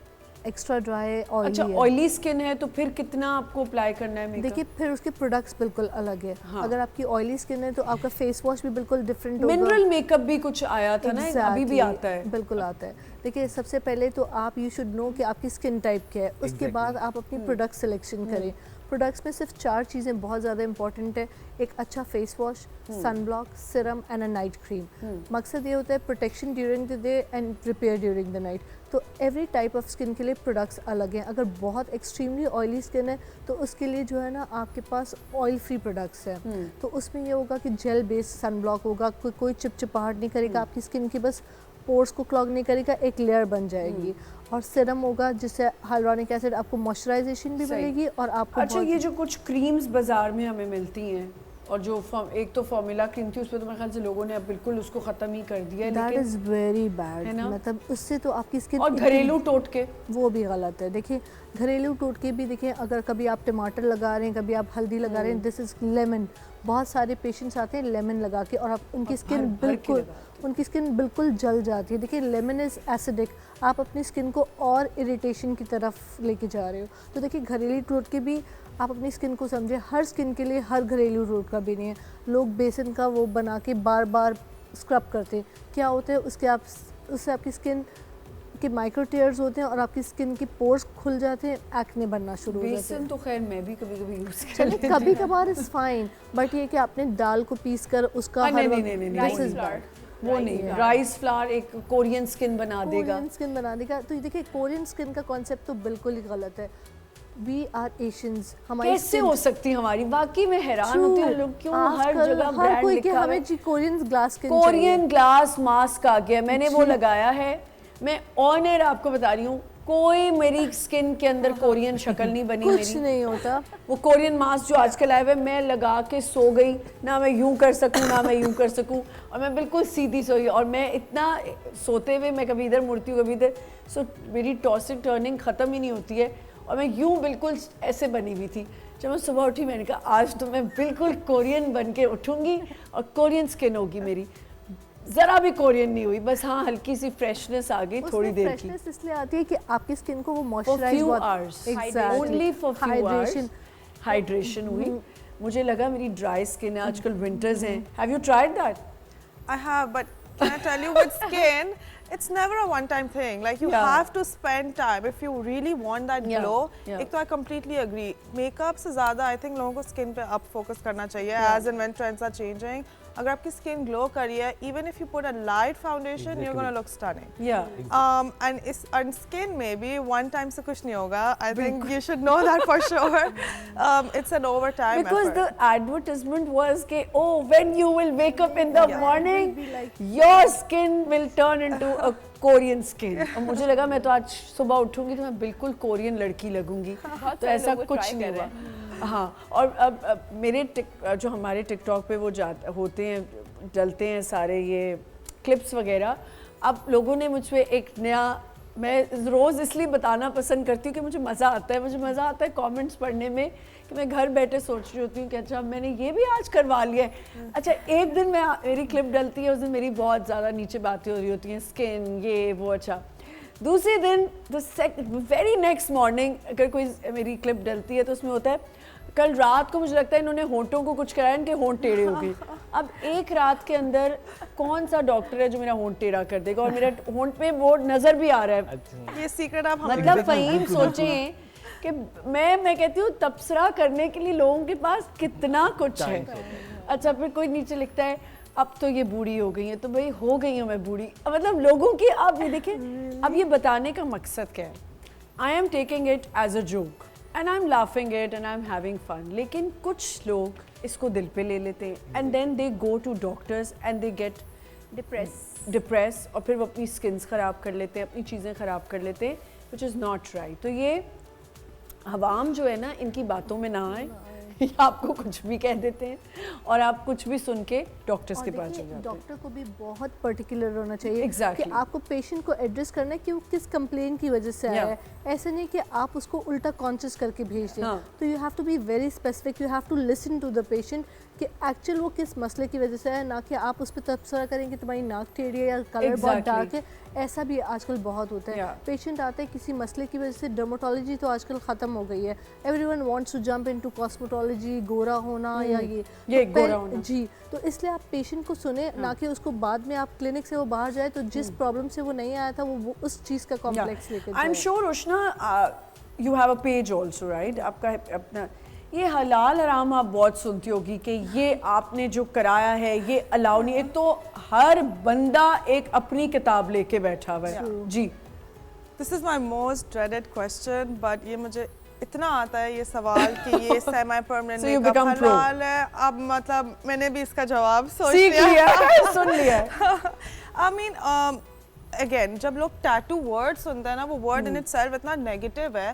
एक्स्ट्रा ड्राई है, ऑयली अच्छा, है। ऑयली स्किन है तो फिर कितना आपको अप्लाई करना है मेकअप? देखिए फिर उसके प्रोडक्ट्स बिल्कुल अलग है। हाँ। अगर आपकी ऑयली स्किन है तो आपका फेस वॉश भी बिल्कुल डिफरेंट होगा। मिनरल मेकअप भी कुछ आया था ना, अभी भी आता है। बिल्कुल आता है। देखिए सबसे पहले तो आप यू शुड नो कि आपकी स्किन टाइप क्या है, उसके बाद आप अपनी प्रोडक्ट सिलेक्शन करें। प्रोडक्ट्स में सिर्फ 4 चीज़ें बहुत ज़्यादा इंपॉर्टेंट है। एक अच्छा face wash, sunblock, serum and a night cream. मकसद ये होता है protection during the day and repair during the night. तो एवरी टाइप ऑफ स्किन के लिए प्रोडक्ट्स अलग हैं। अगर बहुत एक्सट्रीमली ऑयली स्किन है तो उसके लिए जो है ना आपके पास ऑयल फ्री प्रोडक्ट्स हैं। तो उसमें ये होगा कि जेल बेस्ड सन ब्लॉक होगा, कोई चिपचिपाहट नहीं करेगा आपकी स्किन की, बस पोर्स को क्लॉग नहीं करेगा, एक लेयर बन जाएगी। और सिरम होगा जिससे हाइलुरोनिक एसिड आपको मॉइस्चराइजेशन भी मिलेगी और आपको। अच्छा, ये जो कुछ क्रीम्स बाजार में हमें मिलती हैं, और जो एक तो फॉर्मूला क्रीम थी, उस पर तो मेरे ख्याल से लोगों ने अब बिल्कुल उसको ख़त्म ही कर दिया है। That is very bad. मतलब उससे तो आपकी स्किन, और घरेलू टोटके वो भी गलत है। देखिए घरेलू टोटके भी, देखिए अगर कभी आप टमाटर लगा रहे हैं, कभी आप हल्दी लगा रहे हैं, दिस इज़ लेमन। बहुत सारे पेशेंट्स आते हैं लेमन लगा के और आप उनकी स्किन बिल्कुल जल जाती है। देखिए लेमन इज़ एसिडिक, आप अपनी स्किन को और इरिटेशन की तरफ लेके जा रहे हो। तो देखिए घरेलू टोटके भी आप अपनी स्किन को समझे, हर स्किन के लिए हर घरेलू टोटका भी नहीं है। लोग बेसन का वो बना के बार बार स्क्रब करते हैं, क्या होता है उससे आपकी स्किन के माइक्रो टेयर्स होते हैं और आपकी स्किन की पोर्स खुल जाते हैं, एक्ने बनना शुरू हो जाते हैं। बेसन तो खैर मैं भी कभी कभी यूज कर लेती हूं, कभी कभार इज फाइन, बट ये कि आपने दाल को पीस कर उसका वो नहीं, राइस फ्लावर एक कोरियन स्किन बना देगा। तो देखिए कोरियन स्किन का कॉन्सेप्ट तो बिल्कुल ही गलत है। वी आर एशियंस, हमारी कैसे हो सकती हमारी, वाकई में हैरान होती हूँ लोग क्यों हर जगह ब्रांड कोई लिखा हमें जी Korean glass skin, Korean glass mask आ गया, मैंने वो लगाया है। मैं ऑनर आपको बता रही हूँ, कोई मेरी स्किन के अंदर कोरियन शक्ल नहीं बनी, कुछ नहीं होता। वो कोरियन मास्क जो आजकल आए हुए, मैं लगा के सो गई ना, मैं यूं कर सकूं ना मैं यूं कर सकूं, और मैं बिल्कुल सीधी सोई। और मैं इतना सोते हुए मैं कभी इधर मुड़ती हूँ कभी इधर, सो मेरी टॉसिक टर्निंग ख़त्म ही नहीं होती है, और मैं यूं बिल्कुल ऐसे बनी हुई थी। जब मैं सुबह उठी मैंने कहा आज तो मैं बिल्कुल कोरियन बन के उठूँगी और कोरियन स्किन होगी मेरी। जरा भी कोरियन नहीं हुई, बस हाँ हल्की सी फ्रेशनेस आ गई थोड़ी देर की। फ्रेशनेस इसलिए आती है कि आपकी स्किन को वो moisturise only for few hours hydration हुई। मुझे लगा मेरी ड्राई स्किन है, आजकल विंटर्स हैं। Have you tried that? I have, but can I tell you with skin, It's never a one-time thing. Like you Yeah. have to spend time if you really want that Yeah, glow. yeah. एक तो I completely agree. Makeup से ज़्यादा I think लोगों को skin पे अब focus करना चाहिए. As and when trends are changing. अगर आपकी skin glow कर रही है, even if you put a light foundation, you're gonna look stunning. Yeah. And skin maybe one time से कुछ नहीं होगा. I think you should know that for sure. It's an overtime Because effort. the advertisement was कि oh when you will wake up in the Yeah. morning your skin will turn into a Korean skin. और मुझे लगा मैं तो आज सुबह उठूंगी तो मैं बिल्कुल कोरियन लड़की लगूंगी. तो ऐसा कुछ नहीं हुआ. हाँ और अब मेरे जो हमारे टिकटॉक पे वो होते हैं डलते हैं सारे ये क्लिप्स वगैरह. अब लोगों ने मुझ पे एक नया मैं रोज़ इसलिए बताना पसंद करती हूँ कि मुझे मज़ा आता है. मुझे मज़ा आता है कमेंट्स पढ़ने में कि मैं घर बैठे सोच रही होती हूँ कि अच्छा मैंने ये भी आज करवा लिया है. अच्छा एक दिन मेरी क्लिप डलती है उस दिन मेरी बहुत ज़्यादा नीचे बातें हो रही होती हैं स्किन ये वो. अच्छा दूसरे दिन वेरी नेक्स्ट मॉर्निंग अगर कोई मेरी क्लिप डलती है तो उसमें होता है कल रात को मुझे लगता है इन्होंने होंठों को कुछ कराया इनके होंठ टेढ़े हो गए. अब एक रात के अंदर कौन सा डॉक्टर है जो मेरा होंठ टेढ़ा कर देगा और मेरे होंठ पे वो नज़र भी आ रहा है. ये सीक्रेट आप हमें मतलब फ़हीम सोचें कि मैं कहती हूँ तबसरा करने के लिए लोगों के पास कितना कुछ है. अच्छा फिर कोई नीचे लिखता है अब तो ये बूढ़ी हो गई है तो भाई हो गई हूँ मैं बूढ़ी. मतलब लोगों की आप ये देखें अब ये बताने का मकसद क्या है. I am taking it as a joke and I am laughing it and I am having fun. लेकिन कुछ लोग इसको दिल पे ले लेते हैं and then they go to doctors and they get depress और फिर वो अपनी स्किन्स ख़राब कर लेते हैं अपनी चीज़ें ख़राब कर लेते हैं विच इज़ नॉट राइट. तो ये अवाम जो है ना इनकी बातों में ना आए. आपको कुछ भी कह देते हैं और आप कुछ भी सुन के डॉक्टर्स के पास चले जाते हैं. डॉक्टर को भी बहुत पर्टिकुलर होना चाहिए Exactly. कि आपको पेशेंट को एड्रेस करना है कि वो किस कंप्लेन की वजह से आया है. ऐसा नहीं कि आप उसको उल्टा कॉन्शियस करके भेज दें. तो you have to be very specific. You have to listen to the patient कि एक्चुअल वो किस मसले की वजह से है, ना कि आप उस पर तबसरा करें कि तुम्हारी नाक टेढ़ी है या कलर बहुत डार्क है. ऐसा भी आजकल बहुत होता है. पेशेंट आता है किसी मसले की वजह से. डर्मेटोलॉजी तो आजकल ख़त्म हो गई है. Everyone wants to jump into cosmetology. गोरा होना या ये गोरा होना जी. तो इसलिए आप पेशेंट को सुने ना कि उसको बाद में आप क्लिनिक से वो बाहर जाए तो जिस प्रॉब्लम से वो नहीं आया था वो उस चीज़ का कॉम्प्लेक्स लेकर आई am sure Ushana you have a page also right. आपका अपना ये हलाल हराम आप बहुत सुनती होगी कि ये आपने जो कराया है ये अलाउ नहीं. एक तो हर बंदा एक अपनी किताब लेके बैठा हुआ है. जी This is my most dreaded question, but ये मुझे इतना आता है ये सवाल कि ये सेमी परमानेंट मेकअप हलाल है. अब मतलब मैंने भी इसका जवाब सोच लिया सुन लिया. I mean again जब लोग टैटू वर्ड सुनते हैं ना वो वर्ड इन इटसेल्फ इतना नेगेटिव है.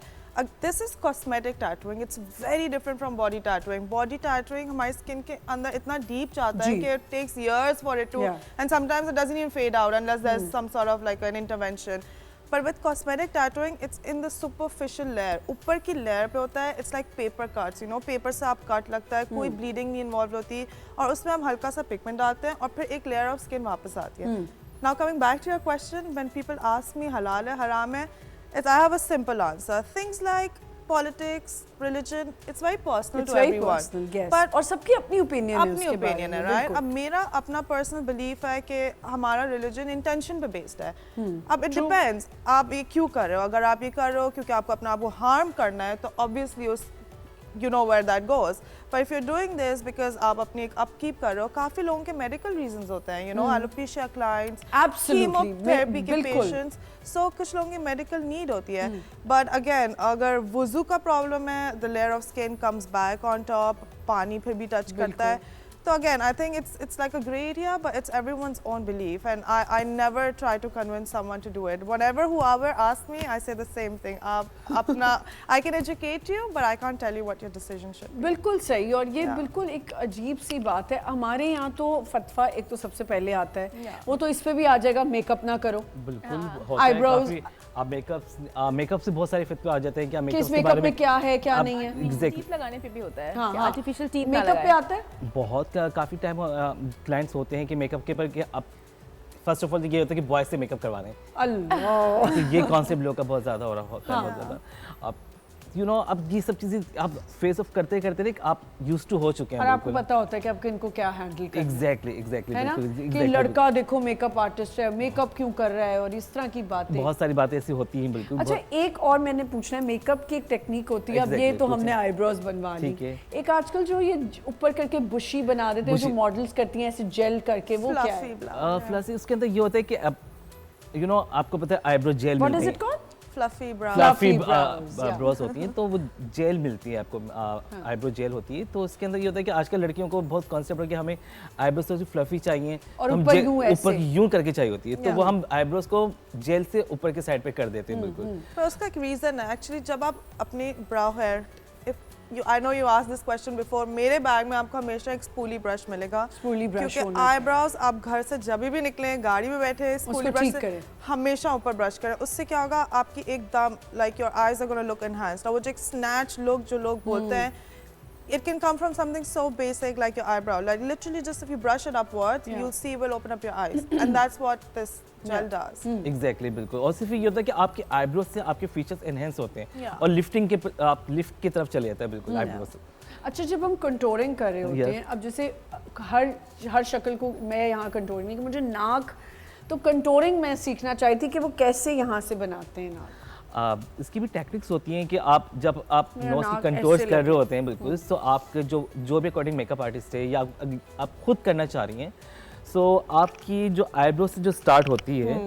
This is cosmetic tattooing. It's very different from body tattooing. Body tattooing हमारी skin के अंदर इतना deep जाता है कि it takes years for it to, and sometimes it doesn't even fade out unless there's some sort of like an intervention. But with cosmetic tattooing, it's in the superficial layer. ऊपर की layer पे होता है, it's like paper cuts, you know, paper से आप cut लगता है, कोई bleeding नहीं involved होती, और उसमें हम हल्का सा pigment डालते हैं, और फिर एक layer of skin वापस आती है. Now coming back to your question, when people ask me halal है, haram है, I have a simple answer. Things like politics, religion, it's very personal to everyone. Personal, yes. But और सबकी अपनी opinion है अपनी opinion है, right? अब मेरा अपना personal belief है कि हमारा religion intention पे based है. अब it depends. आप ये क्यों कर रहे हो? अगर आप ये कर रहे हो क्योंकि आपको अपना आप को harm करना है, तो obviously उस you know where that goes. But if you're doing this because आप अपनी एक upkeep कर रहे हो, काफी लोगों के medical reasons होते हैं, you know, alopecia clients, chemotherapy के patients, so कुछ लोगों की medical need होती है. But again, अगर वुज़ू का problem है, the layer of skin comes back on top, पानी फिर भी touch करता है. So again, I think it's like a gray area, but it's everyone's own belief, and I never try to convince someone to do it. Whenever whoever asks me, I say the same thing. I can educate you, but I can't tell you what your decision should be. बिल्कुल सही. और ये बिल्कुल एक अजीब सी बात है. हमारे यहाँ तो फतवा एक तो सबसे पहले आता है, वो तो इस पे भी आ जाएगा मेकअप ना करो. बिल्कुल होता है. Eyebrows. आप मेकअप से बहुत सारे फितवे आ जाते हैं. क्या किस मेकअप में क्या है क्या नहीं है. टीथ लगाने पे भी होता है. आर्टिफिशियल टीथ मेकअप पे आता है. बहुत काफ़ी टाइम क्लाइंट्स होते हैं कि मेकअप के पर आप फर्स्ट ऑफ ऑल ये होता है कि बॉयज से मेकअप करवा रहे हैं. अल्लाह. तो ये कॉन्सेप्ट लोग का बहुत ज़्यादा हो रहा होता है. बहुत ज़्यादा. अब यू नो अब ये सब चीज़ें आप फेस ऑफ करते करते आप यूज टू हो चुके हैं और आपको पता होता है कि आपको इनको क्या हैंडल करना है। एग्जैक्टली है ना बिल्कुल, कि लड़का देखो मेकअप आर्टिस्ट है, मेकअप क्यों कर रहा है और इस तरह की बातें। बहुत सारी बातें ऐसी होती हैं बिल्कुल। अच्छा एक और मैंने पूछना है, मेकअप की एक टेक्निक होती है, अब ये Exactly, तो हमने पूछें। आईब्रोज बनवा ली, ठीक है। एक आजकल जो ये ऊपर करके बुशी बना देते हैं जो बुशी। मॉडल्स करती हैं ऐसे जेल करके, वो क्या है? फ्लफी उसके अंदर ये होता है कि अब यू नो आपको पता है आईब्रो जेल व्हाट मिलती इज है, it called? Fluffy brow. Fluffy brows, yeah. Bros होती हैं, तो वो जेल मिलती है आपको, आईब्रो जेल होती है। तो उसके अंदर ये होता है कि आजकल लड़कियों को बहुत कॉन्सेप्ट है कि हमें आईब्रोज तो फ्लफी चाहिए और हम ऊपर यूं ऐसे। ऊपर यूं करके चाहिए होती है, तो वो हम आईब्रोज को जेल से ऊपर के साइड पे कर देते हैं बिल्कुल। पर उसका एक रीजन है एक्चुअली, जब आप अपनी brow hair, I know you asked this question before, मेरे बैग में आपको हमेशा एक स्पूली ब्रश मिलेगा, स्पूली ब्रश क्योंकि होना आईब्रोज आप घर से जब भी निकलें, गाड़ी में बैठे, स्पूली उसको ब्रश ठीक से करें। हमेशा ऊपर ब्रश करें। उससे क्या होगा, आपकी एकदम like your eyes are gonna look enhanced. वो जो एक स्नैच लुक जो लोग बोलते हैं, it can come from something so basic like your eyebrow, like literally just if you brush it upwards, Yeah. you'll see it will open up your eyes, and that's what this gel does. Exactly बिल्कुल। और सिर्फ ये होता है कि आपके eyebrows से आपके फीचर्स एनहेंस होते हैं Yeah. और लिफ्टिंग के आप लिफ्ट की तरफ चले जाता है बिल्कुल आईब्रो से। अच्छा जब हम कंटोरिंग कर रहे होते Yes. हैं, अब जैसे हर शक्ल को मैं यहाँ कंटोरिंग नहीं, कि मुझे नाक तो कंटोरिंग मैं सीखना चाहती थी कि वो कैसे यहाँ से बनाते हैं नाक। इसकी भी टेक्निक्स होती हैं कि आप जब आप मेरा नोज की नाक कंटोर्स ऐसे कर लगे। रहे होते हैं बिल्कुल, तो आपके जो भी अकॉर्डिंग मेकअप आर्टिस्ट है या आप खुद करना चाह रही हैं, सो आपकी जो आईब्रो से जो स्टार्ट होती है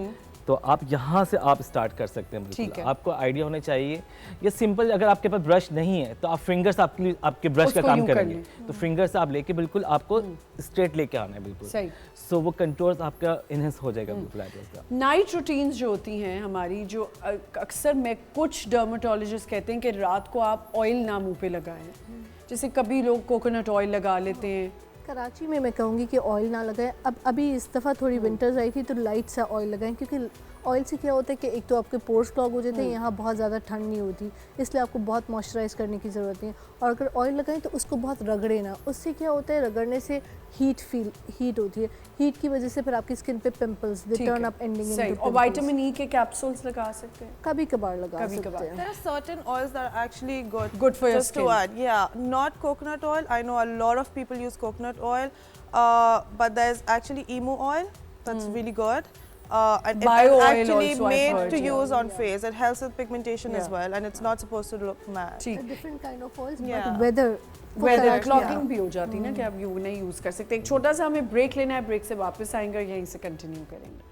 तो आप यहाँ से आप स्टार्ट कर सकते हैं ठीक बिल्कुल। है। आपको आइडिया होना चाहिए, या सिंपल अगर आपके पास ब्रश नहीं है तो आप फिंगर्स आपके ब्रश का उसको काम यूं कर करेंगे, लें। तो फिंगर्स आप लेके बिल्कुल आपको स्ट्रेट लेके आना है बिल्कुल, सही। सो वो कंटोर्स आपका इनहेंस हो जाएगा बिल्कुल आईब्रोज का। नाइट रूटीन्स जो होती हैं हमारी, जो अक्सर मैं कुछ डर्माटोलॉजिस्ट कहते हैं कि रात को आप ऑयल ना मुंह पे लगाएं, जैसे कभी लोग कोकोनट ऑयल लगा लेते हैं। कराची में मैं कहूँगी कि ऑयल ना लगाएं। अब अभी इस दफ़ा थोड़ी विंटर्स आई थी तो लाइट सा ऑयल लगाएं, क्योंकि ऑयल से क्या होता है कि एक तो आपके पोर्स क्लॉग हो जाते हैं, यहाँ बहुत ज़्यादा ठंड नहीं होती, इसलिए आपको बहुत मॉइस्चराइज करने की ज़रूरत है। और अगर ऑयल लगाएं तो उसको बहुत रगड़े ना, उससे क्या होता है रगड़ने से हीट होती है, हीट की वजह से फिर आपकी स्किन पे pimples they turn up ending सही। और विटामिन ई के कैप्सूल्स लगा सकते हैं कभी कभार लगा कभी सकते कभार। हैं। There are certain oils that are actually good. Good for your just to skin. add, yeah, not coconut oil. I know a lot of people use coconut oil, but there's actually emu oil that's really good. And Bio it's oil actually also I've made heard, to yeah. use on face. It helps with pigmentation as Yeah. well, and it's not supposed to look matte. ठीक। Different kind of oils Yeah. But weather weather clogging भी हो जाती है ना कि आप you नहीं use कर सकते। एक छोटा सा हमें ब्रेक लेना है, ब्रेक से वापस आएंगे और यहीं से कंटिन्यू करेंगे।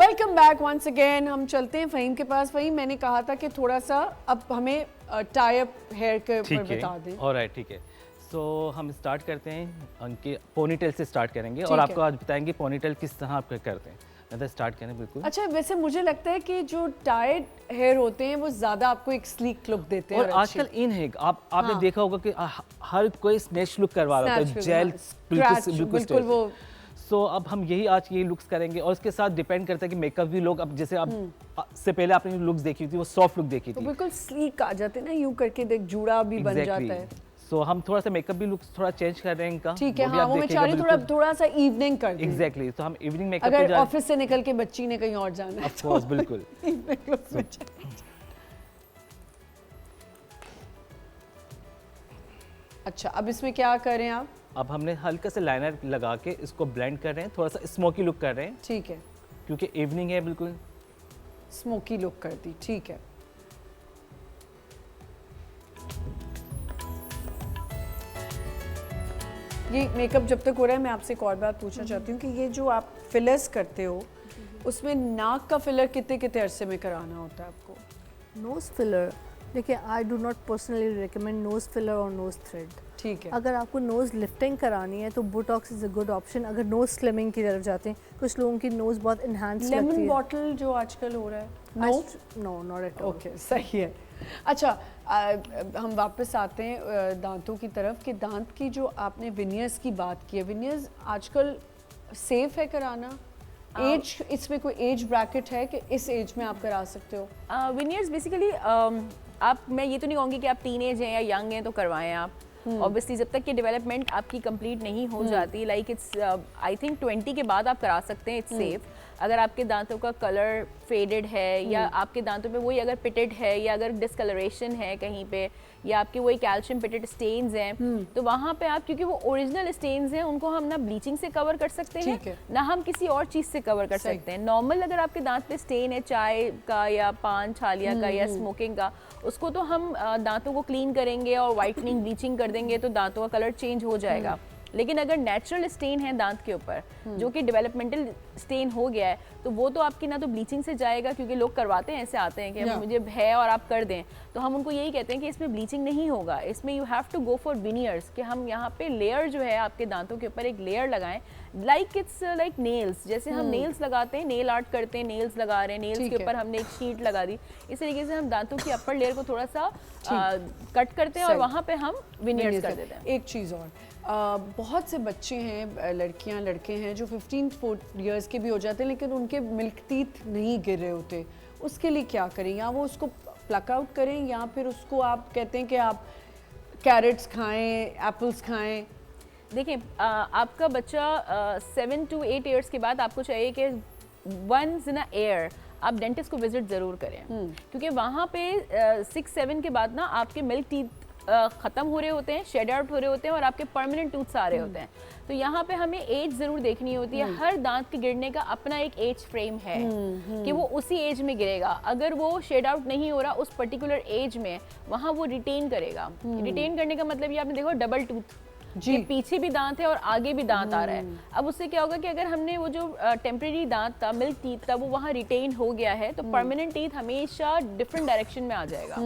Welcome back once again. हम चलते हैं फ़हीम के पास। फ़हीम, मैंने कहा था कि थोड़ा सा अब हमें टाई अप हेयर के ऊपर ठीक है, बता दें। ऑलराइट, ठीक है। सो हम स्टार्ट करते हैं उनके पोनीटेल से स्टार्ट करेंगे ठीक और है। आपको आज बताएंगे पोनीटेल किस तरह आप करते हैं। मतलब स्टार्ट करें बिल्कुल। अच्छा, वैसे मुझे लगता है कि जो टाइड हेयर होते हैं वो ज़्यादा आपको एक स्लीक लुक देते हैं और आजकल इन है आपने हाँ। देखा होगा कि हर कोई स्नेच लुक करवा रहा Snatch है, look, जेल हाँ, scratch, बिल्कुल वो। सो अब हम यही आज ये लुक्स करेंगे और उसके साथ डिपेंड करता है कि मेकअप भी लोग अब जैसे आप से पहले आपने लुक्स देखी थी वो सॉफ्ट लुक देखी तो थी, बिल्कुल स्लीक आ जाते हैं ना, यूं करके देख जूड़ा भी बन जाता है। सो हम थोड़ा सा मेकअप भी लुक्स थोड़ा चेंज कर रहे हैं इनका। ठीक है, हाँ, वो मैं चाह रही हूँ थोड़ा सा इवनिंग कर दें। एग्जैक्टली, तो हम इवनिंग मेकअप अगर ऑफिस से निकल के बच्ची ने कहीं और जाना है ऑफ कोर्स बिल्कुल। evening look में चले। अच्छा, अब इसमें क्या करें आप? अब हमने हल्का सा लाइनर लगा के इसको ब्लेंड कर रहे हैं, थोड़ा सा स्मोकी लुक कर रहे हैं ठीक है, क्योंकि इवनिंग है बिल्कुल। स्मोकी लुक कर दी, ठीक है। ये मेकअप जब तक हो रहा है, मैं आपसे एक और बात पूछना चाहती हूँ कि ये जो आप फिलर्स करते हो उसमें नाक का फिलर कितने कितने अरसे में कराना होता है आपको? नोज फिलर, देखिए I do not personally recommend nose filler और नोज थ्रेड। ठीक है, अगर आपको नोज़ लिफ्टिंग करानी है तो Botox is a good option. अगर नोज़ स्लिमिंग की तरफ जाते हैं, कुछ लोगों की नोज़ बहुत इन्हांस लगती लेमन है। बॉटल जो आजकल हो रहा है, no not at all. Okay, सही है। अच्छा, हम वापस आते हैं दांतों की तरफ कि दांत की जो आपने विनियर्स की बात की है, विनियर्स आजकल सेफ है कराना? एज, इसमें कोई एज ब्रैकेट है कि इस एज में आप करा सकते हो? विनियर्स बेसिकली आप, मैं ये तो नहीं कहूँगी कि आप टीनेज हैं या यंग हैं तो करवाएं आप। ऑब्वियसली जब तक कि डेवलपमेंट आपकी कंप्लीट नहीं हो जाती, लाइक इट्स आई थिंक 20 के बाद आप करा सकते हैं, इट्स सेफ। अगर आपके दांतों का कलर फेडेड है या आपके दांतों पे वही अगर पिटेड है या अगर डिस्कलरेशन है कहीं पे या आपके वही कैल्शियम पिटेड स्टेन्स हैं, तो वहाँ पे आप, क्योंकि वो ओरिजिनल स्टेन्स हैं, उनको हम ना ब्लीचिंग से कवर कर सकते हैं ना हम किसी और चीज़ से कवर कर सकते हैं। नॉर्मल अगर आपके दांत पे स्टेन है चाय का या पान छालिया का या स्मोकिंग का, उसको तो हम दांतों को क्लीन करेंगे और वाइटनिंग ब्लीचिंग कर देंगे तो दांतों का कलर चेंज हो जाएगा। लेकिन अगर नेचुरल स्टेन है दांत के ऊपर जो कि डेवलपमेंटल स्टेन हो गया है, तो वो तो आपकी ना तो ब्लीचिंग से जाएगा, क्योंकि लोग करवाते हैं, ऐसे आते हैं कि मुझे है और आप कर दें, तो हम उनको यही कहते हैं कि इसमें ब्लीचिंग नहीं होगा, इसमें you have to go for veneers, कि हम यहाँ पे लेयर जो है आपके दांतों के ऊपर एक लेयर लगाएं, लाइक इट्स लाइक नेल्स, जैसे हम नेल्स लगाते हैं, नेल आर्ट करते हैं, नेल्स लगा रहे हैं, नेल्स के ऊपर हमने एक शीट लगा दी, इस तरीके से हम दांतों की अपर लेयर को थोड़ा सा कट करते हैं और वहाँ पे हम विनियर्स कर देते हैं। एक चीज़ और, बहुत से बच्चे हैं, लड़कियां लड़के हैं जो 15 इयर्स के भी हो जाते हैं लेकिन उनके मिल्क टीथ नहीं गिर रहे होते, उसके लिए क्या करें? या वो उसको प्लक आउट करें या फिर उसको आप कहते हैं कि आप कैरेट्स खाएं, एप्पल्स खाएं? देखिए आपका बच्चा 7 to 8 इयर्स के बाद आपको चाहिए कि वंस इन अ ईयर आप डेंटिस्ट को विजिट ज़रूर करें, क्योंकि वहाँ पे 6-7 के बाद ना आपके मिल्क टीथ ख़त्म हो रहे होते हैं, शेड आउट हो रहे होते हैं और आपके परमानेंट टूथ्स आ रहे होते हैं। तो यहाँ पे हमें एज ज़रूर देखनी होती है। हर दांत के गिरने का अपना एक एज फ्रेम है कि वो उसी एज में गिरेगा। अगर वो शेड आउट नहीं हो रहा उस पर्टिकुलर एज में, वहाँ वो रिटेन करेगा। रिटेन करने का मतलब ये आपने देखो डबल टूथ, जी, पीछे भी दांत है और आगे भी दांत आ रहा है। अब उससे क्या होगा कि अगर हमने वो जो टेम्परेरी दांत था, मिल्क टीथ था, वो वहाँ रिटेन हो गया है, तो परमानेंट टीथ हमेशा डिफरेंट डायरेक्शन में आ जाएगा।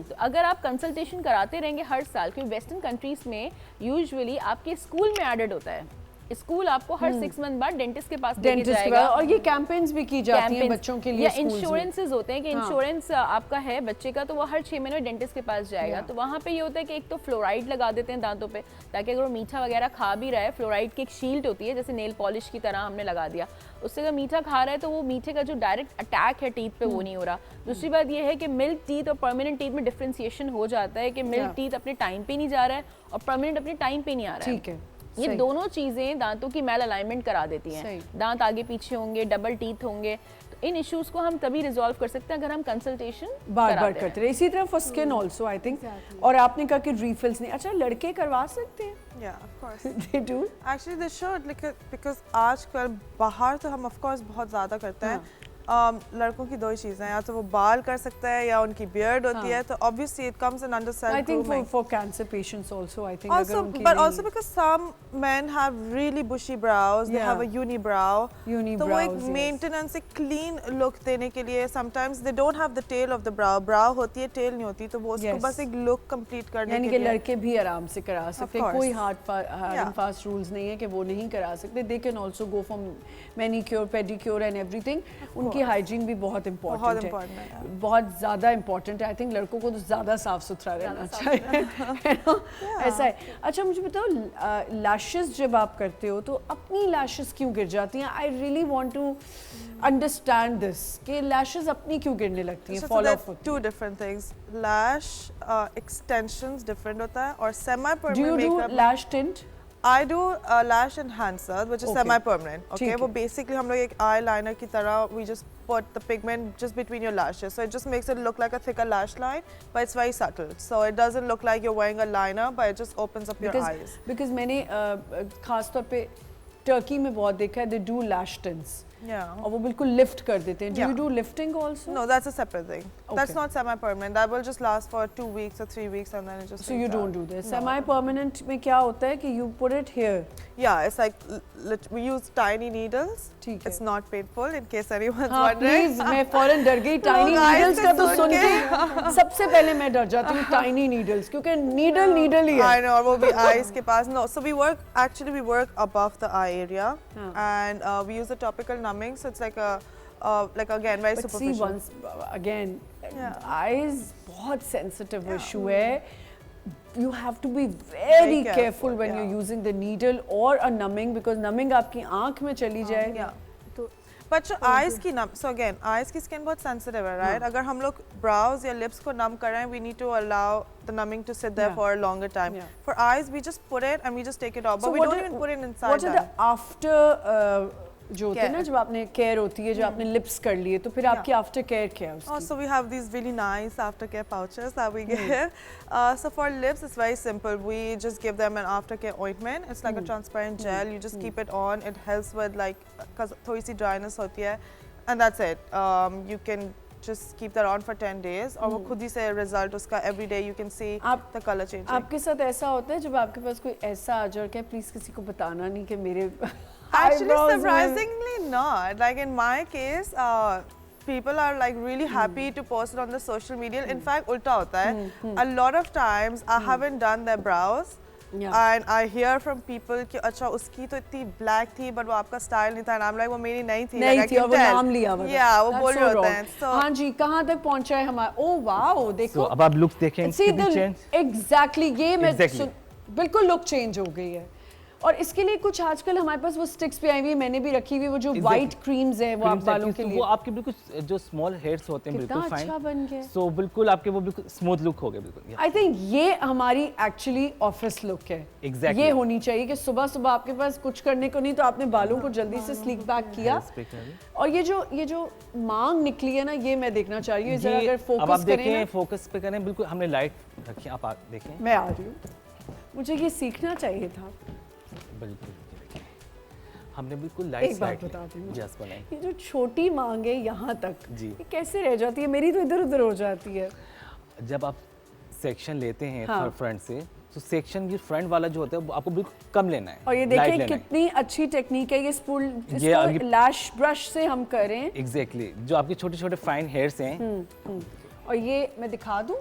तो अगर आप कंसल्टेशन कराते रहेंगे हर साल, क्योंकि वेस्टर्न कंट्रीज में यूजुअली आपके स्कूल में एडेड होता है, स्कूल आपको हर 6 मंथ बाद डेंटिस्ट के पास लेके जाएगा, और ये कैंपेन्स भी की जाती हैं बच्चों के लिए। या इंश्योरेंसेस होते हैं कि इंश्योरेंस आपका है बच्चे का, तो वो हर 6 महीने में डेंटिस्ट के पास जाएगा। तो वहाँ पे ये होता है कि एक तो फ्लोराइड लगा देते हैं दांतों पे, ताकि अगर वो मीठा वगैरह खा भी रहा है, फ्लोराइड की एक शील्ड होती है जैसे नेल पॉलिश की तरह हमने लगा दिया, उससे अगर मीठा खा रहा है तो वो मीठे का जो डायरेक्ट अटैक है टीथ पे वो नहीं हो रहा। दूसरी बात ये है कि मिल्क टीथ और परमानेंट टीथ में डिफ्रेंसिएशन हो जाता है कि मिल्क टीथ अपने टाइम पे नहीं जा रहा है और परमानेंट अपने टाइम पे नहीं आ रहा है। ठीक है, ये दोनों चीजें दांतों की मैल अलाइनमेंट करा देती हैं। दांत आगे पीछे होंगे, डबल टीथ होंगे, तो इन इश्यूज को हम तभी रिजॉल्व कर सकते हैं अगर हम कंसल्टेशन बार करते रहे। इसी तरह for skin also I think, और आपने कहा कि रिफिल्स नहीं, अच्छा लड़के करवा सकते हैं? Yeah, of course. They do? Actually, they should, because आजकल बाहर तो हम of course बहुत ज़्यादा करते हैं। लड़कों की 2 ही चीज़ें हैं, या तो वो बाल कर सकता है या उनकी बियर्ड होती है, तो obviously it comes in under self grooming. I think for cancer patients also, I think. Also, but also because some men have really bushy brows, they have a unibrow. तो वो एक maintenance, एक clean look देने के लिए sometimes they don't have the tail of the brow. Brow होती है, tail नहीं होती, तो वो उसको बस एक look complete करने के लिए। यानी कि लड़के भी आराम से करा सकते हैं, कोई hard and fast rules नहीं है कि वो नहीं करा सकते। They can also go for manicure, pedicure and everything. उनकी हाइजीन भी बहुत इम्पोर्टेंट है, बहुत ज़्यादा इम्पोर्टेंट है। आई थिंक लड़कों को तो ज़्यादा साफ सुथरा रहना चाहिए। ऐसा है। अच्छा मुझे बताओ, लैशेस जब आप करते हो तो अपनी लैशेस क्यों गिर जाती हैं? I really want to understand this कि लैशेस अपनी क्यों गिरने लगती हैं, फॉल ऑफ होती हैं। 2 different things. Lash extensions different होता है और semi permanent makeup. Do you do lash tint? I do lash enhancer, which is semi-permanent. Okay, वो basically हम लोग एक eyeliner की तरह, we just put the pigment just between your lashes, so it just makes it look like a thicker lash line, but it's very subtle. So it doesn't look like you're wearing a liner, but it just opens up your eyes. Because मैंने खास तौर पे Turkey में बहुत देखा है, they do lash tints. और वो बिल्कुल लिफ्ट कर देते हैं। Do you do lifting also? No, that's a separate thing. That's not semi-permanent. That will just last for 2 weeks or 3 weeks and then it just. So you don't do this. Semi-permanent में क्या होता है कि you put it here. Yeah, it's like we use tiny needles. It's not painful in case anyone's wondering. Please, मैं फौरन डर गई tiny needles का तो सुन के सबसे पहले मैं डर जाती हूँ tiny needles, क्योंकि needle ही है। I know, और वो भी eyes के पास। No, so we work above the eye area and we use a topical numbing, so it's like again very superficial. But see, once again, eyes बहुत sensitive issue है। you have to be very careful careful, when yeah. you're using the needle or a numbing, because numbing आपकी आँख में चली जाए. Yeah. But जो eyes की numb, so again, eyes की skin बहुत sensitive है, right? अगर हम लोग brows या lips को numb कर रहे हैं, we need to allow the numbing to sit there Yeah. for a longer time. Yeah. For eyes, we just put it and we just take it off, but So we what don't are- even put it inside. What are the after जो होते हैं ना, Care. जब आपने care होती है, जो आपने लिप्स कर लिए, तो फिर आपकी आफ्टर केयर क्या है उसकी? Oh, so we have these really nice aftercare pouches that we give. So for lips, it's very simple. We just give them an aftercare ointment. It's like a transparent gel. You just keep it on. It helps with like, cause थोड़ी सी dryness होती है, and that's it. You can just keep that on for 10 days, और वो खुद ही से result उसका every day you can see the color changing. आपके साथ ऐसा होता है जब आपके पास कोई ऐसा आ जाए कि प्लीज किसी को बताना नहीं कि मेरे Actually, eyebrows में- surprisingly not. Like in my case, people are like really happy to post it on the social media. In fact, ulta hota hai. A lot of times, I haven't done their brows. Yeah. And I hear from people कि अच्छा उसकी तो इतनी black थी but वो आपका style नहीं था, and I'm like वो मेरी नहीं थी, नहीं like, I थी can और वो tell. नाम लिया हुआ था. Yeah, वो That's बोल so रहे होते wrong. हैं. So हाँ जी, कहाँ तक पहुँचा है हमारा? Oh wow, देखो. So अब आप लुक देखें See कितनी the change. exactly ये मैं Exactly. बिल्कुल लुक चेंज हो गई है. और इसके लिए कुछ आजकल हमारे पास वो स्टिक्स भी आई हुई है, मैंने भी रखी हुई है, वो जो वाइट क्रीम्स है वो आप बालों के लिए. वो आपके बिल्कुल जो स्मॉल हेयर्स होते हैं कितना बिल्कुल अच्छा फाइन. बन गया. सो बिल्कुल आपके वो बिल्कुल स्मूथ लुक हो गया बिल्कुल. आई थिंक ये हमारी एक्चुअली ऑफिस लुक है. Exactly. ये होनी चाहिए कि सुबह सुबह आपके पास कुछ करने को नहीं तो आपने बालों को जल्दी से स्लीक बैक किया. और ये जो मांग निकली है ना, ये मैं देखना चाह रही हूँ. जरा अगर अब आप फोकस करें देखें, ना, फोकस पे करें, बिल्कुल हमने लाइट रखी है, आप देखें. मैं आ रही हूँ. मुझे ये सीखना चाहिए था. बिल्कुल हमने बिल्कुल एक लाइट बात बता दी मुझे. जस्ट बनाई. ये जो छोटी मांग है यहाँ तक, जी. ये कैसे रह जाती है? मेरी तो इधर उधर हो जाती है. जब आप सेक्शन लेते हैं हाँ. फ्रंट से, तो सेक्शन ये फ्रंट वाला जो होता है वो आपको बिल्कुल कम लेना है. और ये light देखिए लेना है. कितनी अच्छी टेक्निक है ये स्पूल, ये आगे- इसको लैश ब्रश से हम करें. एग्जैक्टली जो आपके छोटे छोटे फाइन हेयर्स हैं. और ये मैं दिखा दूं,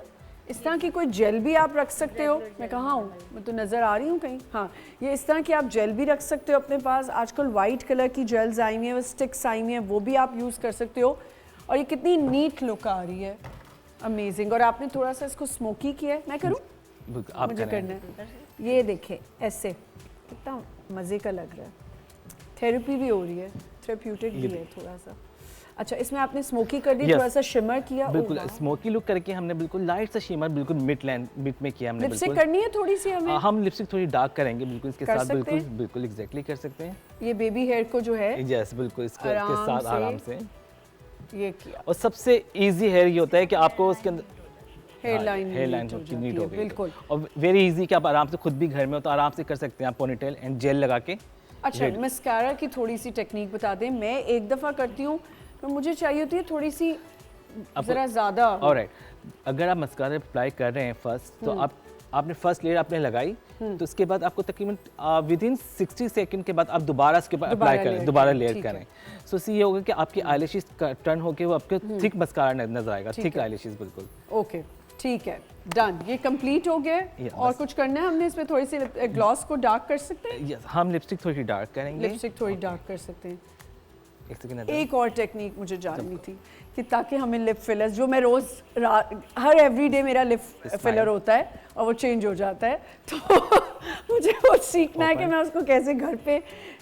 इस तरह की कोई जेल भी आप रख सकते हो. मैं कहाँ हूँ? मैं तो नज़र आ रही हूँ कहीं. हाँ, ये इस तरह की आप जेल भी रख सकते हो अपने पास. आजकल वाइट कलर की जेल्स आई हुई हैं, वो स्टिक्स आई हुई हैं, वो भी आप यूज़ कर सकते हो. और ये कितनी नीट लुक आ रही है, अमेजिंग. और आपने थोड़ा सा इसको स्मोकी किया है. मैं करूँ? बिल्कुल आप मुझे करें. करना है. ये देखें ऐसे, कितना मज़े का लग रहा है. थेरेपी भी हो रही है, थेरेप्यूटिक भी है थोड़ा सा. अच्छा, इसमें आपने स्मोकी कर दी, Yes. थोड़ा सा शिमर किया. बिल्कुल स्मोकी लुक करके हमने बिल्कुल लाइट सा शिमर बिल्कुल मिड में किया हमने. लिपस्टिक बिल्कुल करनी है थोड़ी सी हमें. हम लिपस्टिक थोड़ी डार्क करेंगे बिल्कुल इसके कर साथ. सकते बिल्कुल हैं? बिल्कुल एग्जैक्टली कर सकते हैं. ये बेबी हेयर को जो है यस बिल्कुल इसके आराम साथ से आराम से. ये किया. और सबसे इजी हेयर ये होता है कि आपको उसके अंदर हेयर लाइन नीट हो गई. बिल्कुल. और वेरी इजी कि आप आराम से खुद भी घर में हो तो आराम से कर सकते हैं आप पोनीटेल एंड जेल लगा के. अच्छा, Ready. मस्कारा की थोड़ी सी टेक्निक बता दें. मैं एक दफ़ा करती हूँ तो मुझे चाहिए होती है थोड़ी सी ज़रा ज़्यादा. ऑलराइट, अगर आप मस्कारा अप्लाई कर रहे हैं फर्स्ट तो आपने फर्स्ट लेयर आपने लगाई, तो उसके बाद आपको तकरीबन विद इन 60 सेकंड के बाद आप दोबारा इसके बाद अप्लाई करें, दोबारा लेयर ठीक है. करें. सो इससे ये होगा कि आपकी आईलैशेस टर्न होके वो आपके थिक मस्कारा नजर आएगा. थिक आईलैशेस बिल्कुल. ओके, ठीक है, डन. ये कंप्लीट हो गया. Yeah, और बस. कुछ करना है हमने इसमें? थोड़ी सी ग्लॉस को डार्क कर सकते हैं. यस हम लिपस्टिक थोड़ी डार्क करेंगे. लिपस्टिक थोड़ी डार्क कर सकते हैं. एक सेकंड. एक और टेक्निक मुझे जाननी थी कि ताकि हमें लिप फिलर्स, जो मैं रोज़ हर एवरीडे मेरा लिप फिलर होता है और वो चेंज हो जाता है, तो मुझे वो सीखना है कि मैं उसको कैसे घर पे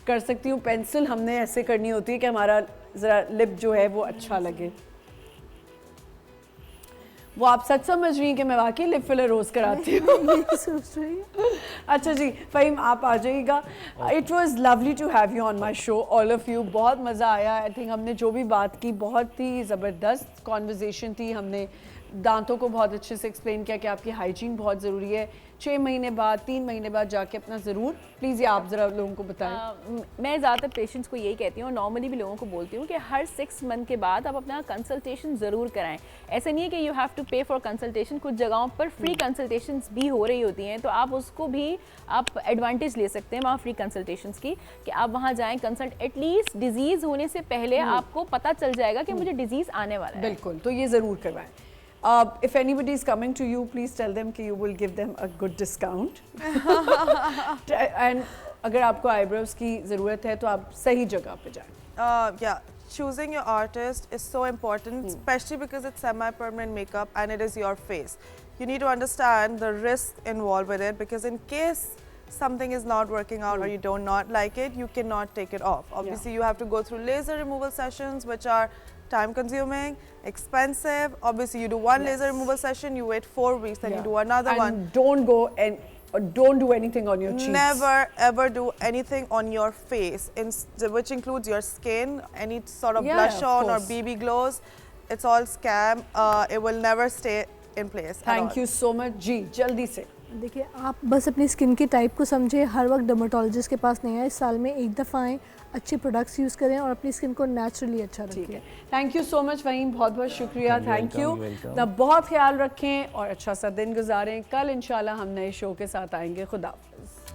कर सकती हूँ. पेंसिल हमने ऐसे करनी होती है कि हमारा ज़रा लिप जो है वो अच्छा लगे. वो आप सच समझ रही हैं कि मैं वाकई लिप फिलर रोज़ कराती हूँ? अच्छा जी, फ़हीम आप आ जाइएगा. It was lovely to have you on my show, all of you. बहुत मज़ा आया. आई थिंक हमने जो भी बात की बहुत ही ज़बरदस्त कॉन्वर्जेसन थी. हमने दांतों को बहुत अच्छे से एक्सप्लेन किया कि आपकी हाइजीन बहुत ज़रूरी है. 6 महीने बाद 3 महीने बाद जाके अपना ज़रूर प्लीज़ ये आप ज़रा लोगों को बताएं. मैं ज़्यादातर पेशेंट्स को यही कहती हूँ और नॉर्मली भी लोगों को बोलती हूँ कि हर 6 मंथ के बाद आप अपना कंसल्टेशन ज़रूर कराएं. ऐसा नहीं है कि यू हैव टू पे फॉर कंसल्टेशन. कुछ जगहों पर फ्री कंसल्टेशंस भी हो रही होती हैं, तो आप उसको भी आप एडवांटेज ले सकते हैं वहाँ फ्री कंसल्टेशंस की, कि आप वहाँ जाएँ कंसल्ट. एटलीस्ट डिजीज़ होने से पहले आपको पता चल जाएगा कि मुझे डिजीज़ आने वाला है. बिल्कुल, तो ये ज़रूर करवाएं. If anybody is coming to you, please tell them कि you will give them a good discount. And अगर आपको eyebrows की ज़रूरत है तो आप सही जगह पे जाएं. Yeah, choosing your artist is so important, especially because it's semi-permanent makeup and it is your face. You need to understand the risk involved with it, because in case something is not working out or you do not like it, you cannot take it off. Obviously, you have to go through laser removal sessions, which are time consuming, expensive. Obviously, you do one laser removal session, you wait 4 weeks, then you do another and one. Don't go and don't do anything on your cheeks. Never ever do anything on your face, which includes your skin, any sort of blush on or BB glows. It's all scam. It will never stay in place. Thank you so much. जी जल्दी से देखिए, आप बस अपनी skin के type को समझे, हर वक्त डर्मेटोलॉजिस्ट के पास नहीं आए, साल में एक दफ़ा आएँ, अच्छे प्रोडक्ट्स यूज़ करें और अपनी स्किन को नेचुरली अच्छा रखें। थैंक यू सो मच वहीम, बहुत बहुत शुक्रिया। Thank you. अपना बहुत ख्याल रखें और अच्छा सा दिन गुजारें। कल इंशाल्लाह हम नए शो के साथ आएंगे। खुदा हाफ़िज़।